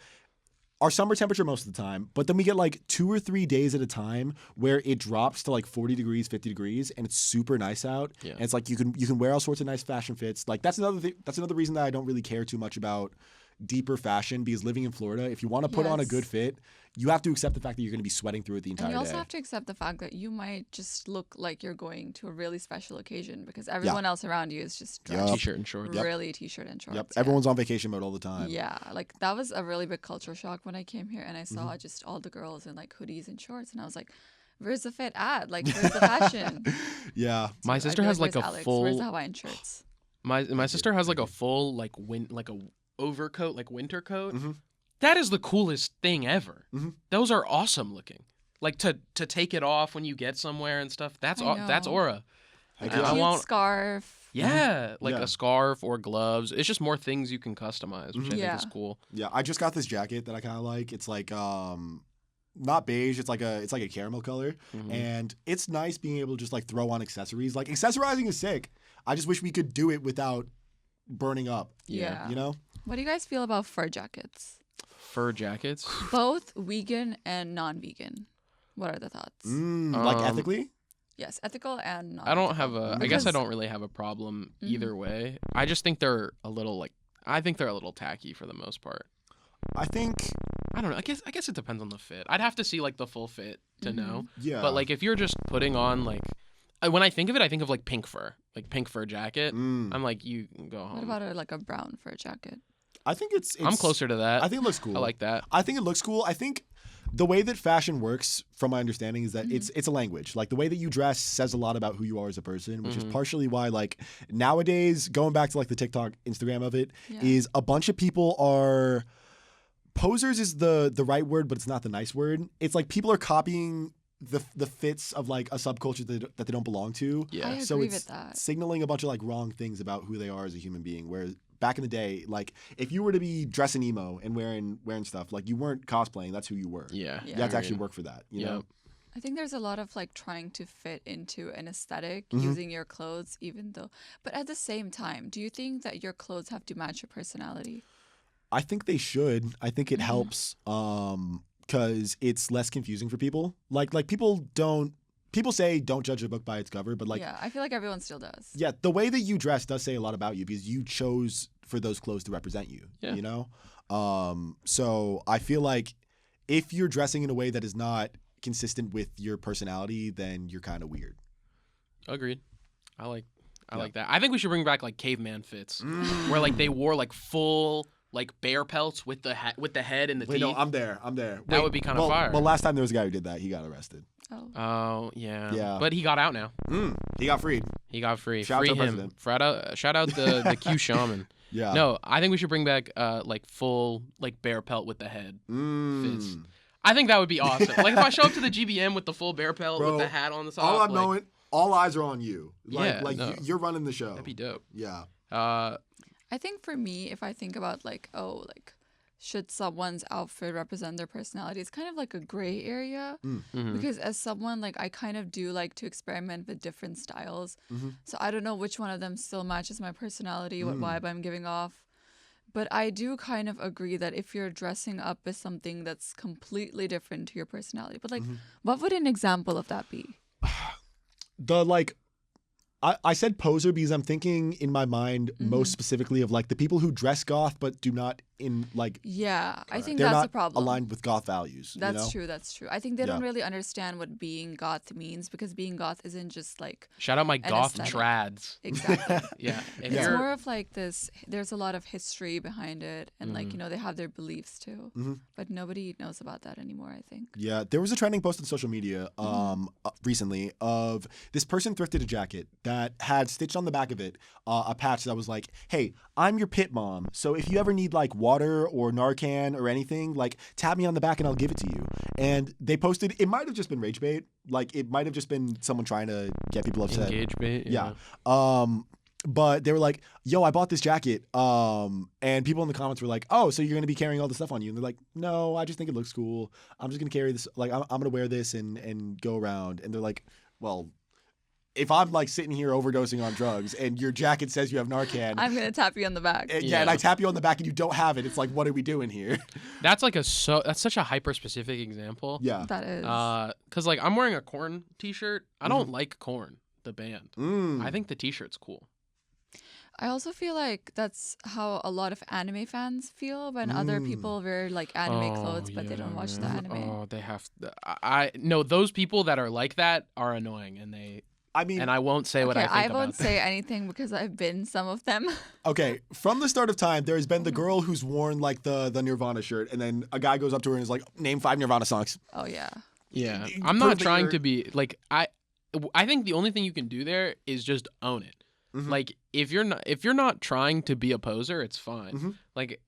our summer temperature most of the time, but then we get like 2 or 3 days at a time where it drops to like 40 degrees, 50 degrees, and it's super nice out. Yeah. And it's like you can wear all sorts of nice fashion fits. Like that's another reason that I don't really care too much about deeper fashion, because living in Florida, if you want to put on a good fit, you have to accept the fact that you're going to be sweating through it the entire day. And you also have to accept the fact that you might just look like you're going to a really special occasion, because everyone else around you is just dressed t-shirt and shorts. Really t-shirt and shorts. Yep. Everyone's on vacation mode all the time. Yeah, like that was a really big culture shock when I came here and I saw just all the girls in like hoodies and shorts, and I was like, where's the fit at? Like, where's the fashion? Yeah. My sister has like a full... Where's the Hawaiian shirts? My sister has like a full like a overcoat, like winter coat. That is the coolest thing ever. Those are awesome looking. Like to take it off when you get somewhere and stuff. That's aura. A cute scarf. Yeah, a scarf or gloves. It's just more things you can customize, which I think is cool. Yeah, I just got this jacket that I kind of like. It's like not beige. It's like a caramel color, and it's nice being able to just like throw on accessories. Like accessorizing is sick. I just wish we could do it without burning up. Yeah. You know? What do you guys feel about fur jackets? Fur jackets? Both vegan and non-vegan. What are the thoughts? Like ethically? Yes, ethical and non. I guess I don't really have a problem either way. I just think they're a little tacky for the most part. I don't know. I guess it depends on the fit. I'd have to see like the full fit to know. Yeah. But like if you're just putting on like, when I think of it, I think of like pink fur jacket. I'm like, you can go home. What about a brown fur jacket? I think it's I'm closer to that. I think it looks cool. I like that. I think it looks cool. I think the way that fashion works, from my understanding, is that it's a language. Like the way that you dress says a lot about who you are as a person, which is partially why like nowadays, going back to like the TikTok, Instagram of it, is a bunch of people are posers is the right word, but it's not the nice word. It's like people are copying the fits of like a subculture that they don't belong to. Yeah. I So agree it's with that. signaling a bunch of like wrong things about who they are as a human being. Whereas back in the day, like if you were to be dressing emo and wearing stuff, like you weren't cosplaying. That's who you were. Yeah. Yeah. You had to actually work for that. You know. I think there's a lot of like trying to fit into an aesthetic Mhm. using your clothes, even though. But at the same time, do you think that your clothes have to match your personality? I think they should. I think it helps because it's less confusing for people. Like people say don't judge a book by its cover, but like Yeah, I feel like everyone still does. yeah, the way that you dress does say a lot about you because you chose for those clothes to represent you. Yeah. You know? So I feel like if you're dressing in a way that is not consistent with your personality, then you're kind of weird. Agreed. I like that. I think we should bring back like caveman fits, where like they wore like full like bear pelts with the head and the Wait, teeth. no, I'm there. That would be kind of fire. Well, last time there was a guy who did that. He got arrested. Oh. Oh yeah. Yeah. But he got out now. He got freed. He got free. Shout out Free to the him. president. Shout out the Q shaman. Yeah. No, I think we should bring back like full like bear pelt with the head fits. Mm. I think that would be awesome. Like if I show up to the GBM with the full bear pelt Bro, with the hat on the top. All I'm like, knowing, all eyes are on you. Like, Yeah, no. you're running the show. That'd be dope. Yeah. I think for me, if I think about like, should someone's outfit represent their personality? It's kind of like a gray area because as someone, like I kind of do like to experiment with different styles. So I don't know which one of them still matches my personality, what vibe I'm giving off. But I do kind of agree that if you're dressing up as something that's completely different to your personality, but like, what would an example of that be? I said poser because I'm thinking in my mind most specifically of like the people who dress goth but do not in like Yeah, I think they're that's not a problem. aligned with goth values. That's you know? true. That's true. I think they don't Yeah. really understand what being goth means because being goth isn't just like Shout out my goth aesthetic. trads. exactly. Yeah. If It's you're more of like this. There's a lot of history behind it, and like they have their beliefs too. But nobody knows about that anymore. I think. Yeah, there was a trending post on social media recently of this person thrifted a jacket that had stitched on the back of it a patch that was like, "Hey, I'm your pit mom. So if you ever need like water or Narcan or anything, like tap me on the back and I'll give it to you." And they posted. It might have just been rage bait. Like it might have just been someone trying to get people upset. engage bait. Yeah. But they were like, "Yo, I bought this jacket." And people in the comments were like, "Oh, so you're gonna be carrying all this stuff on you?" And they're like, "No, I just think it looks cool. I'm just gonna carry this. Like, I'm gonna wear this and go around." And they're like, "Well, if I'm like sitting here overdosing on drugs and your jacket says you have Narcan, I'm gonna tap you on the back. and I tap you on the back and you don't have it, it's like, what are we doing here?" That's like that's such a hyper specific example. Yeah. That is. Cause like I'm wearing a Korn t-shirt. I don't like Korn, the band. Mm. I think the t-shirt's cool. I also feel like that's how a lot of anime fans feel when other people wear like anime clothes, but they don't watch the anime. Oh, they have. I no, those people that are like that are annoying, and I won't say what I Okay, think I about won't them. say anything because I've been some of them. Okay, from the start of time, there has been the girl who's worn like the Nirvana shirt, and then a guy goes up to her and is like, "Name 5 Nirvana songs." Oh yeah. Yeah, You I'm prove not that trying you're- to be like I think the only thing you can do there is just own it. Like if you're not trying to be a poser, it's fine. Like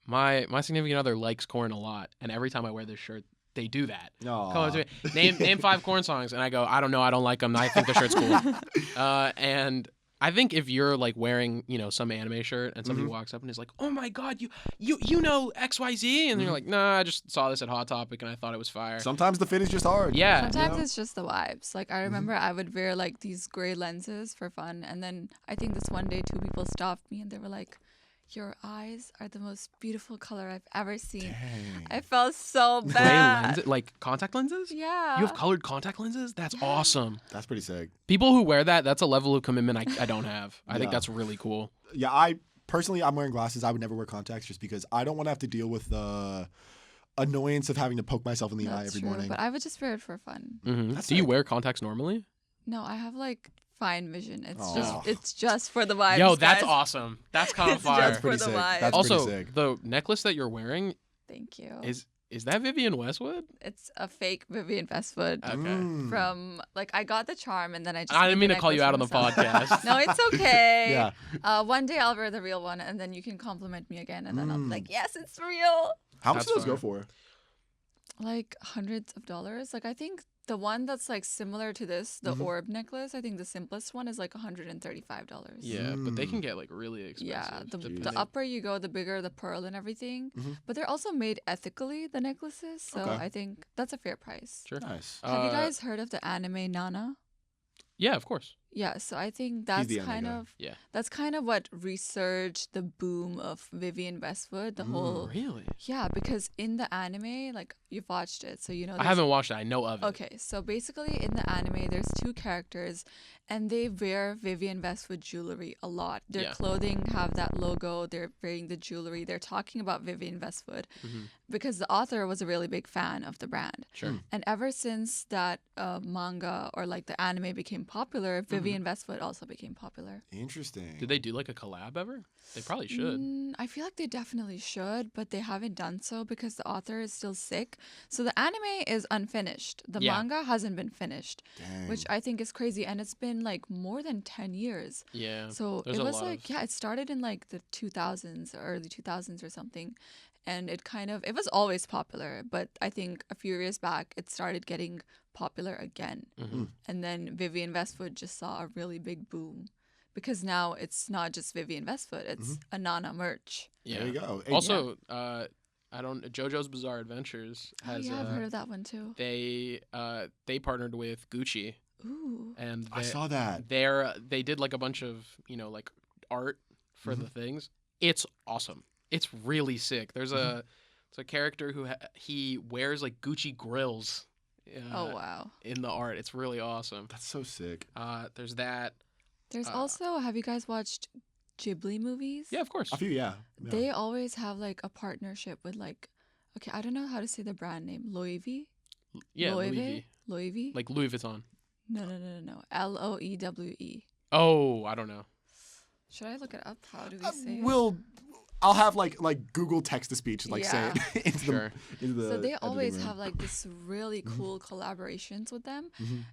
my significant other likes Korn a lot, and every time I wear this shirt, they do that. Aw. Come up to me, name 5 Korn songs, and I go, I don't know, I don't like them. I think the shirt's cool. And I think if you're like wearing, some anime shirt and somebody walks up and is like, "Oh my god, you know XYZ," and you're like, "Nah, I just saw this at Hot Topic and I thought it was fire." Sometimes the fit is just hard. Yeah. Sometimes it's just the vibes. Like I remember I would wear like these gray lenses for fun, and then I think this one day 2 people stopped me and they were like, "Your eyes are the most beautiful color I've ever seen." Dang. I felt so Gray bad. lenses, like contact lenses? Yeah. You have colored contact lenses? That's awesome. That's pretty sick. People who wear that's a level of commitment I don't have. I think Yeah. that's really cool. Yeah, I'm wearing glasses. I would never wear contacts just because I don't want to have to deal with the annoyance of having to poke myself in the eye That's every true, morning. but I would just wear it for fun. That's Do you sick. wear contacts normally? No, I have like fine vision. It's Aw. it's just for the vibes. Yo, that's guys. awesome. That's kind of It's fire. just That's pretty for the sick. vibes. That's Also, pretty sick. the necklace that you're wearing Thank you. is that Vivienne Westwood? It's a fake Vivienne Westwood Okay. Mm. from I got the charm and then I just. I didn't made mean the to call you out on the necklace for myself. podcast. No, it's okay. Yeah. One day I'll wear the real one and then you can compliment me again and then I'll be Mm. like, yes, it's real. How much That's do those go fire. for? Like hundreds of dollars. Like I think The one that's like similar to this, the orb necklace, I think the simplest one is like $135. Yeah, but they can get like really expensive. Yeah, the depending- upper you go, the bigger the pearl and everything. But they're also made ethically, the necklaces. So Okay. I think that's a fair price. Sure. Nice. Have you guys heard of the anime Nana? Yeah, of course. Yeah, so I think that's the anime kind guy. of Yeah. that's kind of what resurged the boom of Vivienne Westwood. The whole Really? yeah, because in the anime, like you've watched it, so you know. I there's- haven't watched it. I know of it. Okay, so basically in the anime, there's two characters, and they wear Vivienne Westwood jewelry a lot. Their Yeah. clothing have that logo. They're wearing the jewelry. They're talking about Vivienne Westwood because the author was a really big fan of the brand. Sure. And ever since that manga or like the anime became popular, Vivienne Westwood also became popular. Interesting. Did they do like a collab ever? They probably should. I feel like they definitely should, but they haven't done so because the author is still sick. So the anime is unfinished. The Yeah. manga hasn't been finished, Dang. which I think is crazy. And it's been like more than 10 years. Yeah. So There's it a was lot like, of- yeah, it started in like the 2000s, or early 2000s or something. And it was always popular. But I think a few years back, it started getting popular again. And then Vivienne Westwood just saw a really big boom. Because now it's not just Vivienne Westwood, it's Anana merch. Yeah. There you go. Hey, Also, JoJo's Bizarre Adventures Oh, has yeah, I've heard of that one too. they partnered with Gucci, Ooh. and I saw that. they did like a bunch of like art for the things. It's awesome. It's really sick. There's a character who he wears like Gucci grills. Oh, wow. In the art, it's really awesome. That's so sick. There's that. There's also, have you guys watched Ghibli movies? Yeah, of course. A few, yeah. They always have like a partnership with like, okay, I don't know how to say the brand name. Loewe? Yeah, Louis Loewe? V. Loewe? Like Louis Vuitton. No. Loewe. Oh, I don't know. Should I look it up? How do we say it? I'll have like Google text to speech like Yeah. say it into Sure. the So they editing always room. have like this really cool collaborations with them.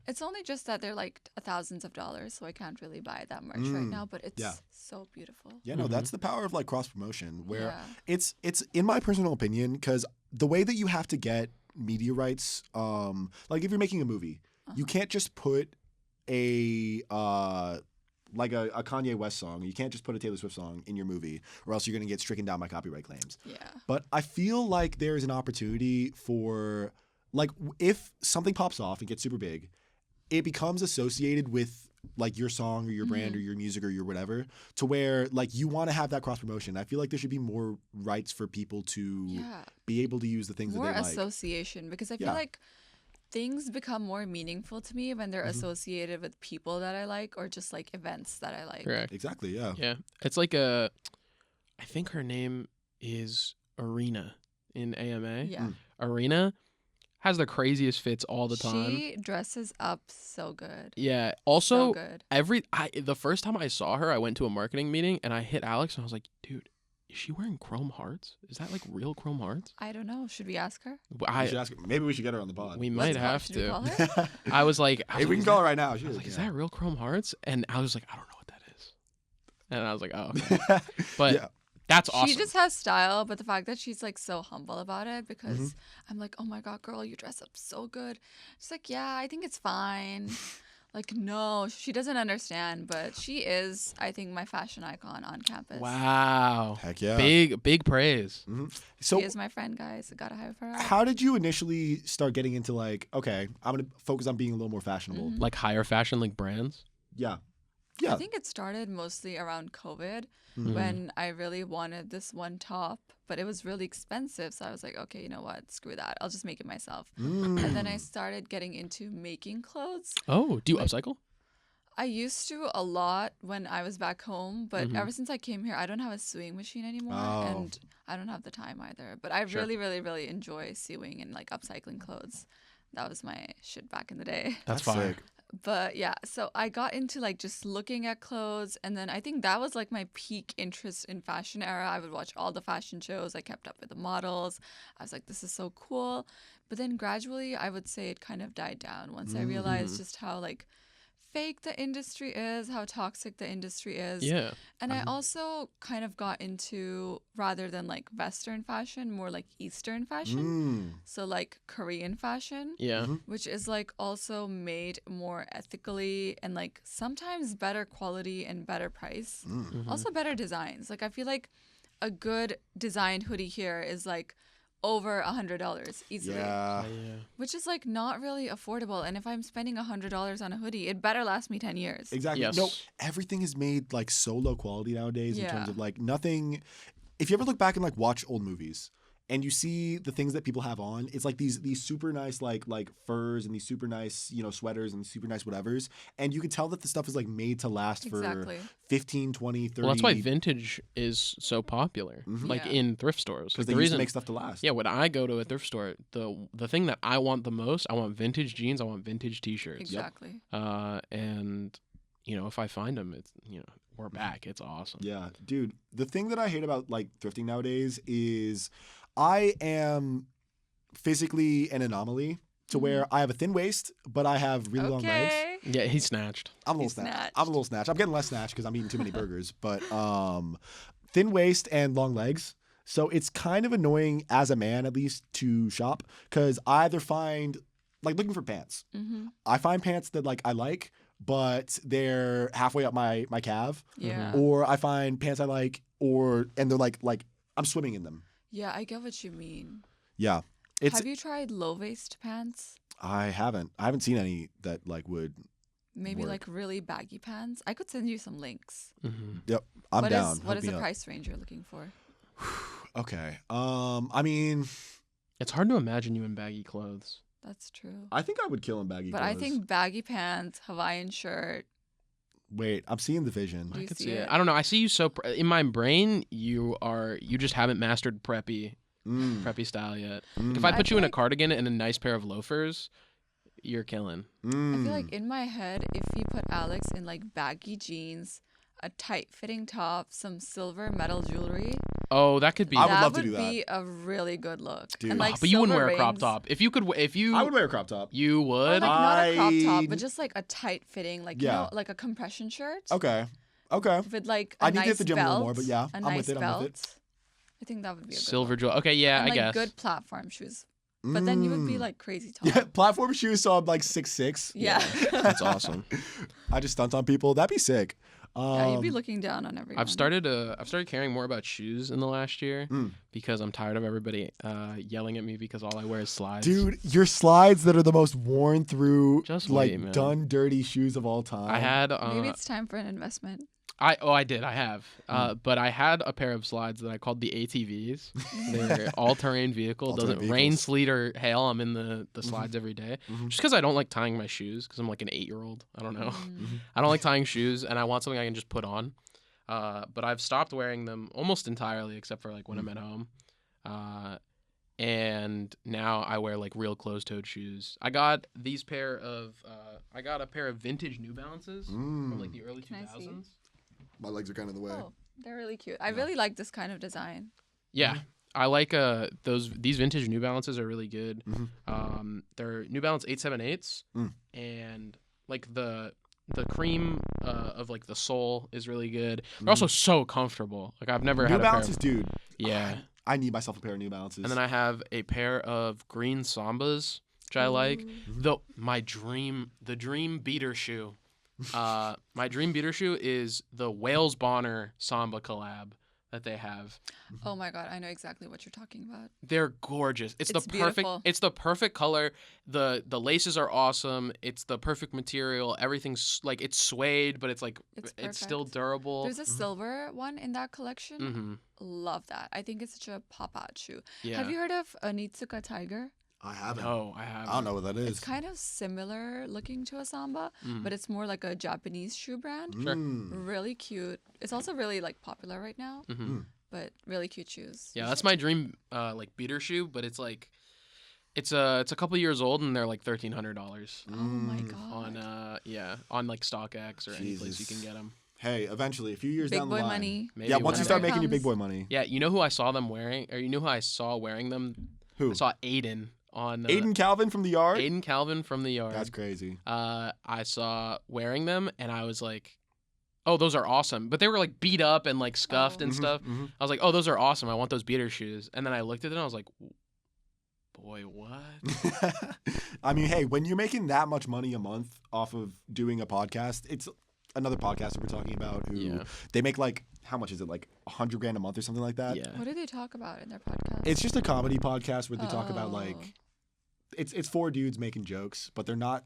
It's only just that they're like thousands of dollars, so I can't really buy that merch right now. But it's Yeah. so beautiful. Yeah, no, that's the power of like cross promotion where Yeah. it's in my personal opinion, because the way that you have to get media rights, like if you're making a movie, you can't just put a like a Kanye West song. You can't just put a Taylor Swift song in your movie, or else you're gonna get stricken down by copyright claims. Yeah. But I feel like there is an opportunity for like if something pops off and gets super big, it becomes associated with like your song or your brand or your music or your whatever, to where like you want to have that cross promotion. I feel like there should be more rights for people to Yeah. be able to use the things More that they like. association, because I feel Yeah. like things become more meaningful to me when they're associated with people that I like or just like events that I like. Correct. Exactly. Yeah. Yeah. It's like I think her name is Arena in AMA. Yeah. Arena has the craziest fits all the time. She dresses up so good. Yeah. So Also, good. the first time I saw her, I went to a marketing meeting and I hit Alex and I was like, dude, is she wearing chrome hearts? Is that like real chrome hearts? I don't know. Should we ask her? We should ask her. Maybe we should get her on the pod. We might have Should we to. call her? I was like, Hey, we can call her right now. She I was is, like, is yeah. that real chrome hearts? And I was like, I don't know what that is. And I was like, oh, okay. But Yeah. that's awesome. She just has style, but the fact that she's like so humble about it, because Mm-hmm. I'm like, oh my God, girl, you dress up so good. She's like, yeah, I think it's fine. Like, no, she doesn't understand, but she is, I think, my fashion icon on campus. Wow. Heck yeah. Big praise. So She is my friend, guys. I gotta have her. out. how did you initially start getting into like, okay, I'm gonna focus on being a little more fashionable? Like higher fashion, like brands. Yeah. I Yeah. think it started mostly around COVID Mm-hmm. when I really wanted this one top, but it was really expensive. So I was like, okay, you know what? Screw that. I'll just make it myself. And then I started getting into making clothes. Oh, do you upcycle? I used to a lot when I was back home, but ever since I came here, I don't have a sewing machine anymore, Oh. and I don't have the time either. But I really, really, really enjoy sewing and like upcycling clothes. That was my shit back in the day. That's That's fire. sick. But yeah, so I got into like just looking at clothes, and then I think that was like my peak interest in fashion era. I would watch all the fashion shows. I kept up with the models. I was like, this is so cool. But then gradually, I would say it kind of died down once I realized just how like fake the industry is, how toxic the industry is. Yeah. And I also kind of got into, rather than like Western fashion, more like Eastern fashion. So like Korean fashion. Yeah. Which is like also made more ethically and like sometimes better quality and better price. Also better designs. Like I feel like a good designed hoodie here is like over $100 easily. Yeah. Which is like not really affordable. And if I'm spending $100 on a hoodie, it better last me 10 years. Exactly. Yes. No, everything is made like so low quality nowadays in terms Yeah. of like nothing. If you ever look back and like watch old movies and you see the things that people have on, it's like these super nice like furs and these super nice, you know, sweaters and super nice whatevers. And you can tell that the stuff is like made to last Exactly. for 15, 20, 30. Well, that's why vintage is so popular, like Yeah. in thrift stores. because Like, they used to make stuff to last. Yeah, when I go to a thrift store, the thing that I want the most, I want vintage jeans, I want vintage T-shirts. Exactly. And you know, if I find them, it's, you know, we're back. It's awesome. Yeah, dude. The thing that I hate about like thrifting nowadays is I am physically an anomaly to where I have a thin waist, but I have really long legs. Okay. Yeah, he snatched. I'm a little He's snatched. snatched. I'm a little snatched. I'm getting less snatched because I'm eating too many burgers. But thin waist and long legs. So it's kind of annoying as a man, at least, to shop because I either find like looking for pants. I find pants that like I like, but they're halfway up my calf. Yeah. Or I find pants I like, and they're like I'm swimming in them. Yeah, I get what you mean. Yeah, Have you tried low waist pants? I haven't seen any that like would. Maybe Work. like really baggy pants? I could send you some links. Yep, I'm What down. is what Hook is me the up. price range you're looking for? Okay. I mean, It's hard to imagine you in baggy clothes. That's true. I think I would kill in baggy But clothes. I think baggy pants, Hawaiian shirt. Wait, I'm seeing the vision. Do I you could see see it. it? I don't know. I see you so in my brain. You just haven't mastered preppy style yet. Like, if I I put you feel in a like- cardigan and a nice pair of loafers, you're killing. I feel like in my head, if you put Alex in like baggy jeans, a tight fitting top, some silver metal jewelry, Oh, that could be. I would that love to would do that. be a really good look. Dude. And Oh, like but you wouldn't silver wear a crop rings. top. If you could, if you, I would wear a crop top. you Or would. like not a crop top, I- but just like a tight fitting, like Yeah. you know, like a compression shirt. Okay. With like a I need to nice hit the gym a belt, little more, but yeah, a I'm nice with it, I'm belt. with it. I think that would be a good Silver look. jewel. Okay, yeah, And I like guess. good platform shoes. But then you would be like crazy tall. Yeah, platform shoes. So I'm like 6'6". Yeah. That's awesome. I just stunt on people. That'd be sick. Yeah, you'd be looking down on everyone. I've started caring more about shoes in the last year because I'm tired of everybody yelling at me because all I wear is slides. Dude, your slides that are the most worn through, Just like wait, man. done dirty shoes of all time. I had Maybe it's time for an investment. I did. I have. But I had a pair of slides that I called the ATVs. They're all-terrain vehicle. All-terrain Doesn't rain, vehicles. sleet, or hail. I'm in the slides every day. Just because I don't like tying my shoes because I'm like an 8-year-old. I don't know. I don't like tying shoes, and I want something I can just put on. But I've stopped wearing them almost entirely except for like when I'm at home. And now I wear like real closed-toed shoes. I got a pair of vintage New Balances from like the early Can I see? 2000s. My legs are kind of in the way. Oh, they're really cute. I really like this kind of design. Yeah, I like these vintage New Balances are really good. They're New Balance 878s, and like the cream of like the sole is really good. They're also so comfortable. Like I've never New had a Balances, pair dude. of, yeah. I need myself a pair of New Balances. And then I have a pair of green Sambas, which I like. Though the dream beater shoe. My dream beater shoe is the Wales Bonner Samba collab that they have. Oh my god, I know exactly what you're talking about. They're gorgeous. It's the perfect. beautiful. It's the perfect color. The laces are awesome. It's the perfect material. Everything's like it's suede, but it's like it's still perfect. durable. There's a silver one in that collection. Mm-hmm. Love that. I think it's such a pop-out shoe. Yeah. Have you heard of Onitsuka Tiger? I haven't. No, I have. I don't know what that is. It's kind of similar looking to a Samba, but it's more like a Japanese shoe brand. Sure. Really cute. It's also really like popular right now. Mm-hmm. But really cute shoes. Yeah, that's my dream like beater shoe, but it's like it's a couple years old and they're like $1,300 Oh my god. on like StockX or any place you can get them. Hey, eventually, a few years Big down boy the line. money. Maybe Yeah, once you whenever start it making your comes. big boy money. Yeah, you know who I saw them wearing, or you know who I saw wearing them? Who? I saw Aiden on Aiden Calvin from the Yard. Aiden Calvin from the Yard. That's crazy. I saw wearing them, and I was like, "Oh, those are awesome!" But they were like beat up and like scuffed and stuff. I was like, "Oh, those are awesome! I want those beater shoes." And then I looked at them, and I was like, "Boy, what?" I mean, hey, when you're making that much money a month off of doing a podcast, it's another podcast that we're talking about who they make like, how much is it, like $100,000 a month or something like that? Yeah. What do they talk about in their podcast? It's just a comedy podcast where they talk about like, it's four dudes making jokes, but they're not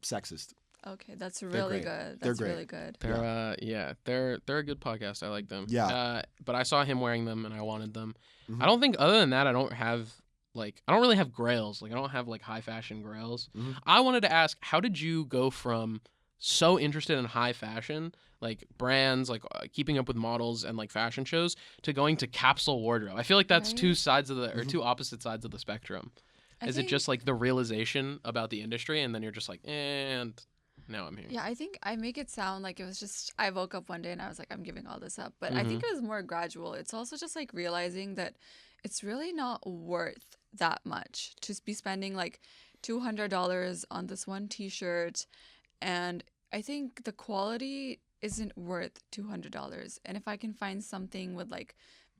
sexist. Okay, that's really good. They're That's great. really good. They're a good podcast. I like them. Yeah. But I saw him wearing them, and I wanted them. I don't think, other than that, I don't really have grails. Like, I don't have like high fashion grails. I wanted to ask, how did you go from so interested in high fashion, like brands, like keeping up with models and like fashion shows, to going to capsule wardrobe? I feel like that's two sides of the, or two opposite sides of the spectrum. Is it just like the realization about the industry, and then you're just like, and now I'm here? Yeah, I think I make it sound like it was just, I woke up one day and I was like, I'm giving all this up. But I think it was more gradual. It's also just like realizing that it's really not worth that much to be spending like $200 on this one t-shirt. And I think the quality isn't worth $200. And if I can find something with like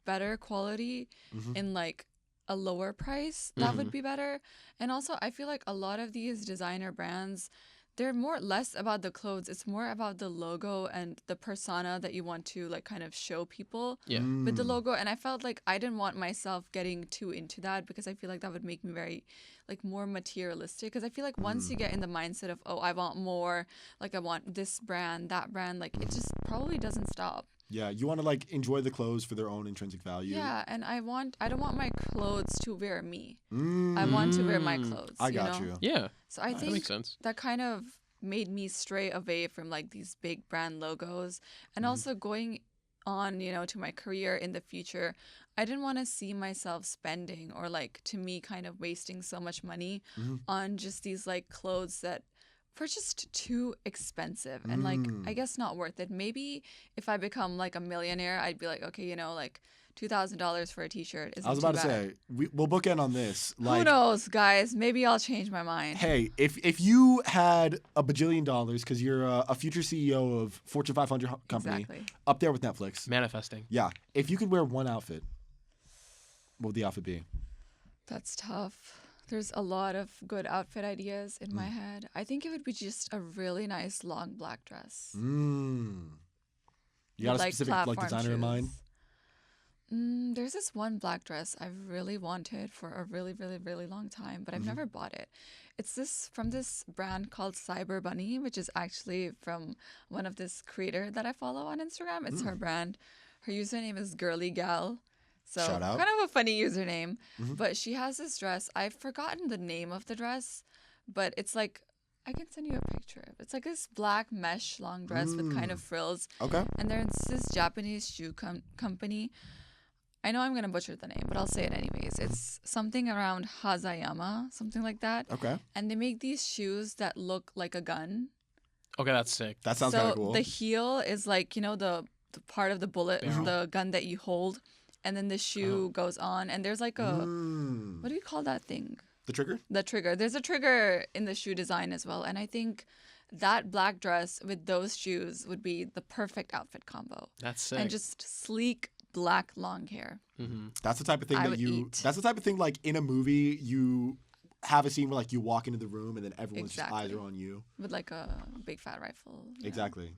better quality in like a lower price, that would be better. And also, I feel like a lot of these designer brands, they're less about the clothes. It's more about the logo and the persona that you want to like kind of show people with the logo. And I felt like I didn't want myself getting too into that, because I feel like that would make me very like more materialistic. Because I feel like once you get in the mindset of, oh, I want more, like I want this brand, that brand, like it just probably doesn't stop. Yeah, you want to like enjoy the clothes for their own intrinsic value. Yeah, and I don't want my clothes to wear me. I want to wear my clothes. I got you. Yeah. So I That think makes sense. that kind of made me stray away from like these big brand logos, and also going on, to my career in the future, I didn't want to see myself spending, or like to me kind of wasting so much money on just these like clothes that were just too expensive and like I guess not worth it. Maybe if I become like a millionaire, I'd be like, okay, like $2,000 for a t-shirt isn't I was about too to bad. say, we'll bookend on this. Like, who knows, guys? Maybe I'll change my mind. Hey, if you had a bajillion dollars, because you're a future CEO of Fortune 500 company, Exactly. up there with Netflix. Manifesting. Yeah. If you could wear one outfit, what would the outfit be? That's tough. There's a lot of good outfit ideas in my head. I think it would be just a really nice long black dress. You got a With, specific platform designer in mind? shoes. There's this one black dress I've really wanted for a really, really, really long time, but I've never bought it. It's from this brand called Cyber Bunny, which is actually from one of this creator that I follow on Instagram. It's her brand. Her username is Girly Gal. So Shout out. kind of a funny username. But she has this dress. I've forgotten the name of the dress, but it's like, I can send you a picture. It's like this black mesh long dress with kind of frills. Okay. And there's this Japanese shoe company. I know I'm going to butcher the name, but I'll say it anyways. It's something around Hazayama, something like that. Okay. And they make these shoes that look like a gun. Okay, that's sick. That sounds So kind of cool. the heel is like, the part of the bullet, the gun that you hold. And then the shoe goes on. And there's like a, what do you call that thing? The trigger? The trigger. There's a trigger in the shoe design as well. And I think that black dress with those shoes would be the perfect outfit combo. That's sick. And just sleek black long hair. That's the type of thing I that would you. eat. That's the type of thing like in a movie you have a scene where like you walk into the room and then everyone's just eyes Exactly. are on you. With like a big fat rifle. Exactly.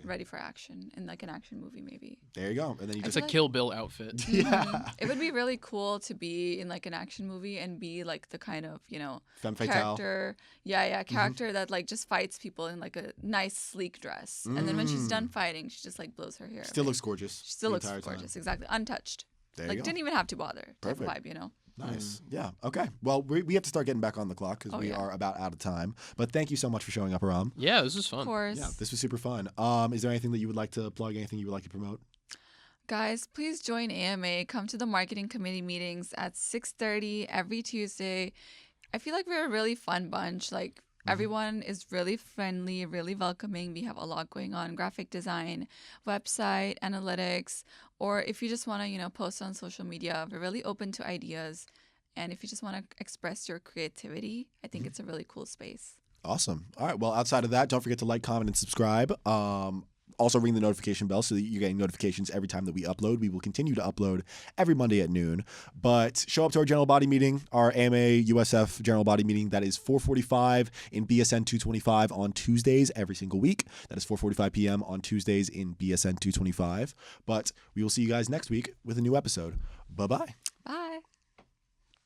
Ready for action in like an action movie maybe. There you go. And then you It's just a Kill Bill outfit. yeah. It would be really cool to be in like an action movie and be like the kind of, Femme fatale. character. Yeah, character that like just fights people in like a nice sleek dress. And then when she's done fighting, she just like blows her hair. Still away. looks gorgeous. She still the looks entire time. gorgeous. Exactly. Untouched. There Like you go. didn't even have to bother. Type of Perfect. vibe, Nice. Yeah. Okay. Well, we have to start getting back on the clock because Oh, we yeah. are about out of time. But thank you so much for showing up, Harram. Yeah, this is Of fun. course. Yeah, this was super fun. Is there anything that you would like to plug? Anything you would like to promote? Guys, please join AMA. Come to the marketing committee meetings at 6:30 every Tuesday. I feel like we're a really fun bunch. Like everyone is really friendly, really welcoming. We have a lot going on: graphic design, website, analytics, or if you just want to, post on social media, we're really open to ideas. And if you just want to express your creativity, I think it's a really cool space. Awesome. All right. Well, outside of that, don't forget to like, comment, and subscribe. Also, ring the notification bell so that you're getting notifications every time that we upload. We will continue to upload every Monday at noon. But show up to our general body meeting, our AMA USF general body meeting. That is 4:45 in BSN 225 on Tuesdays every single week. That is 4:45 p.m. on Tuesdays in BSN 225. But we will see you guys next week with a new episode. Bye-bye.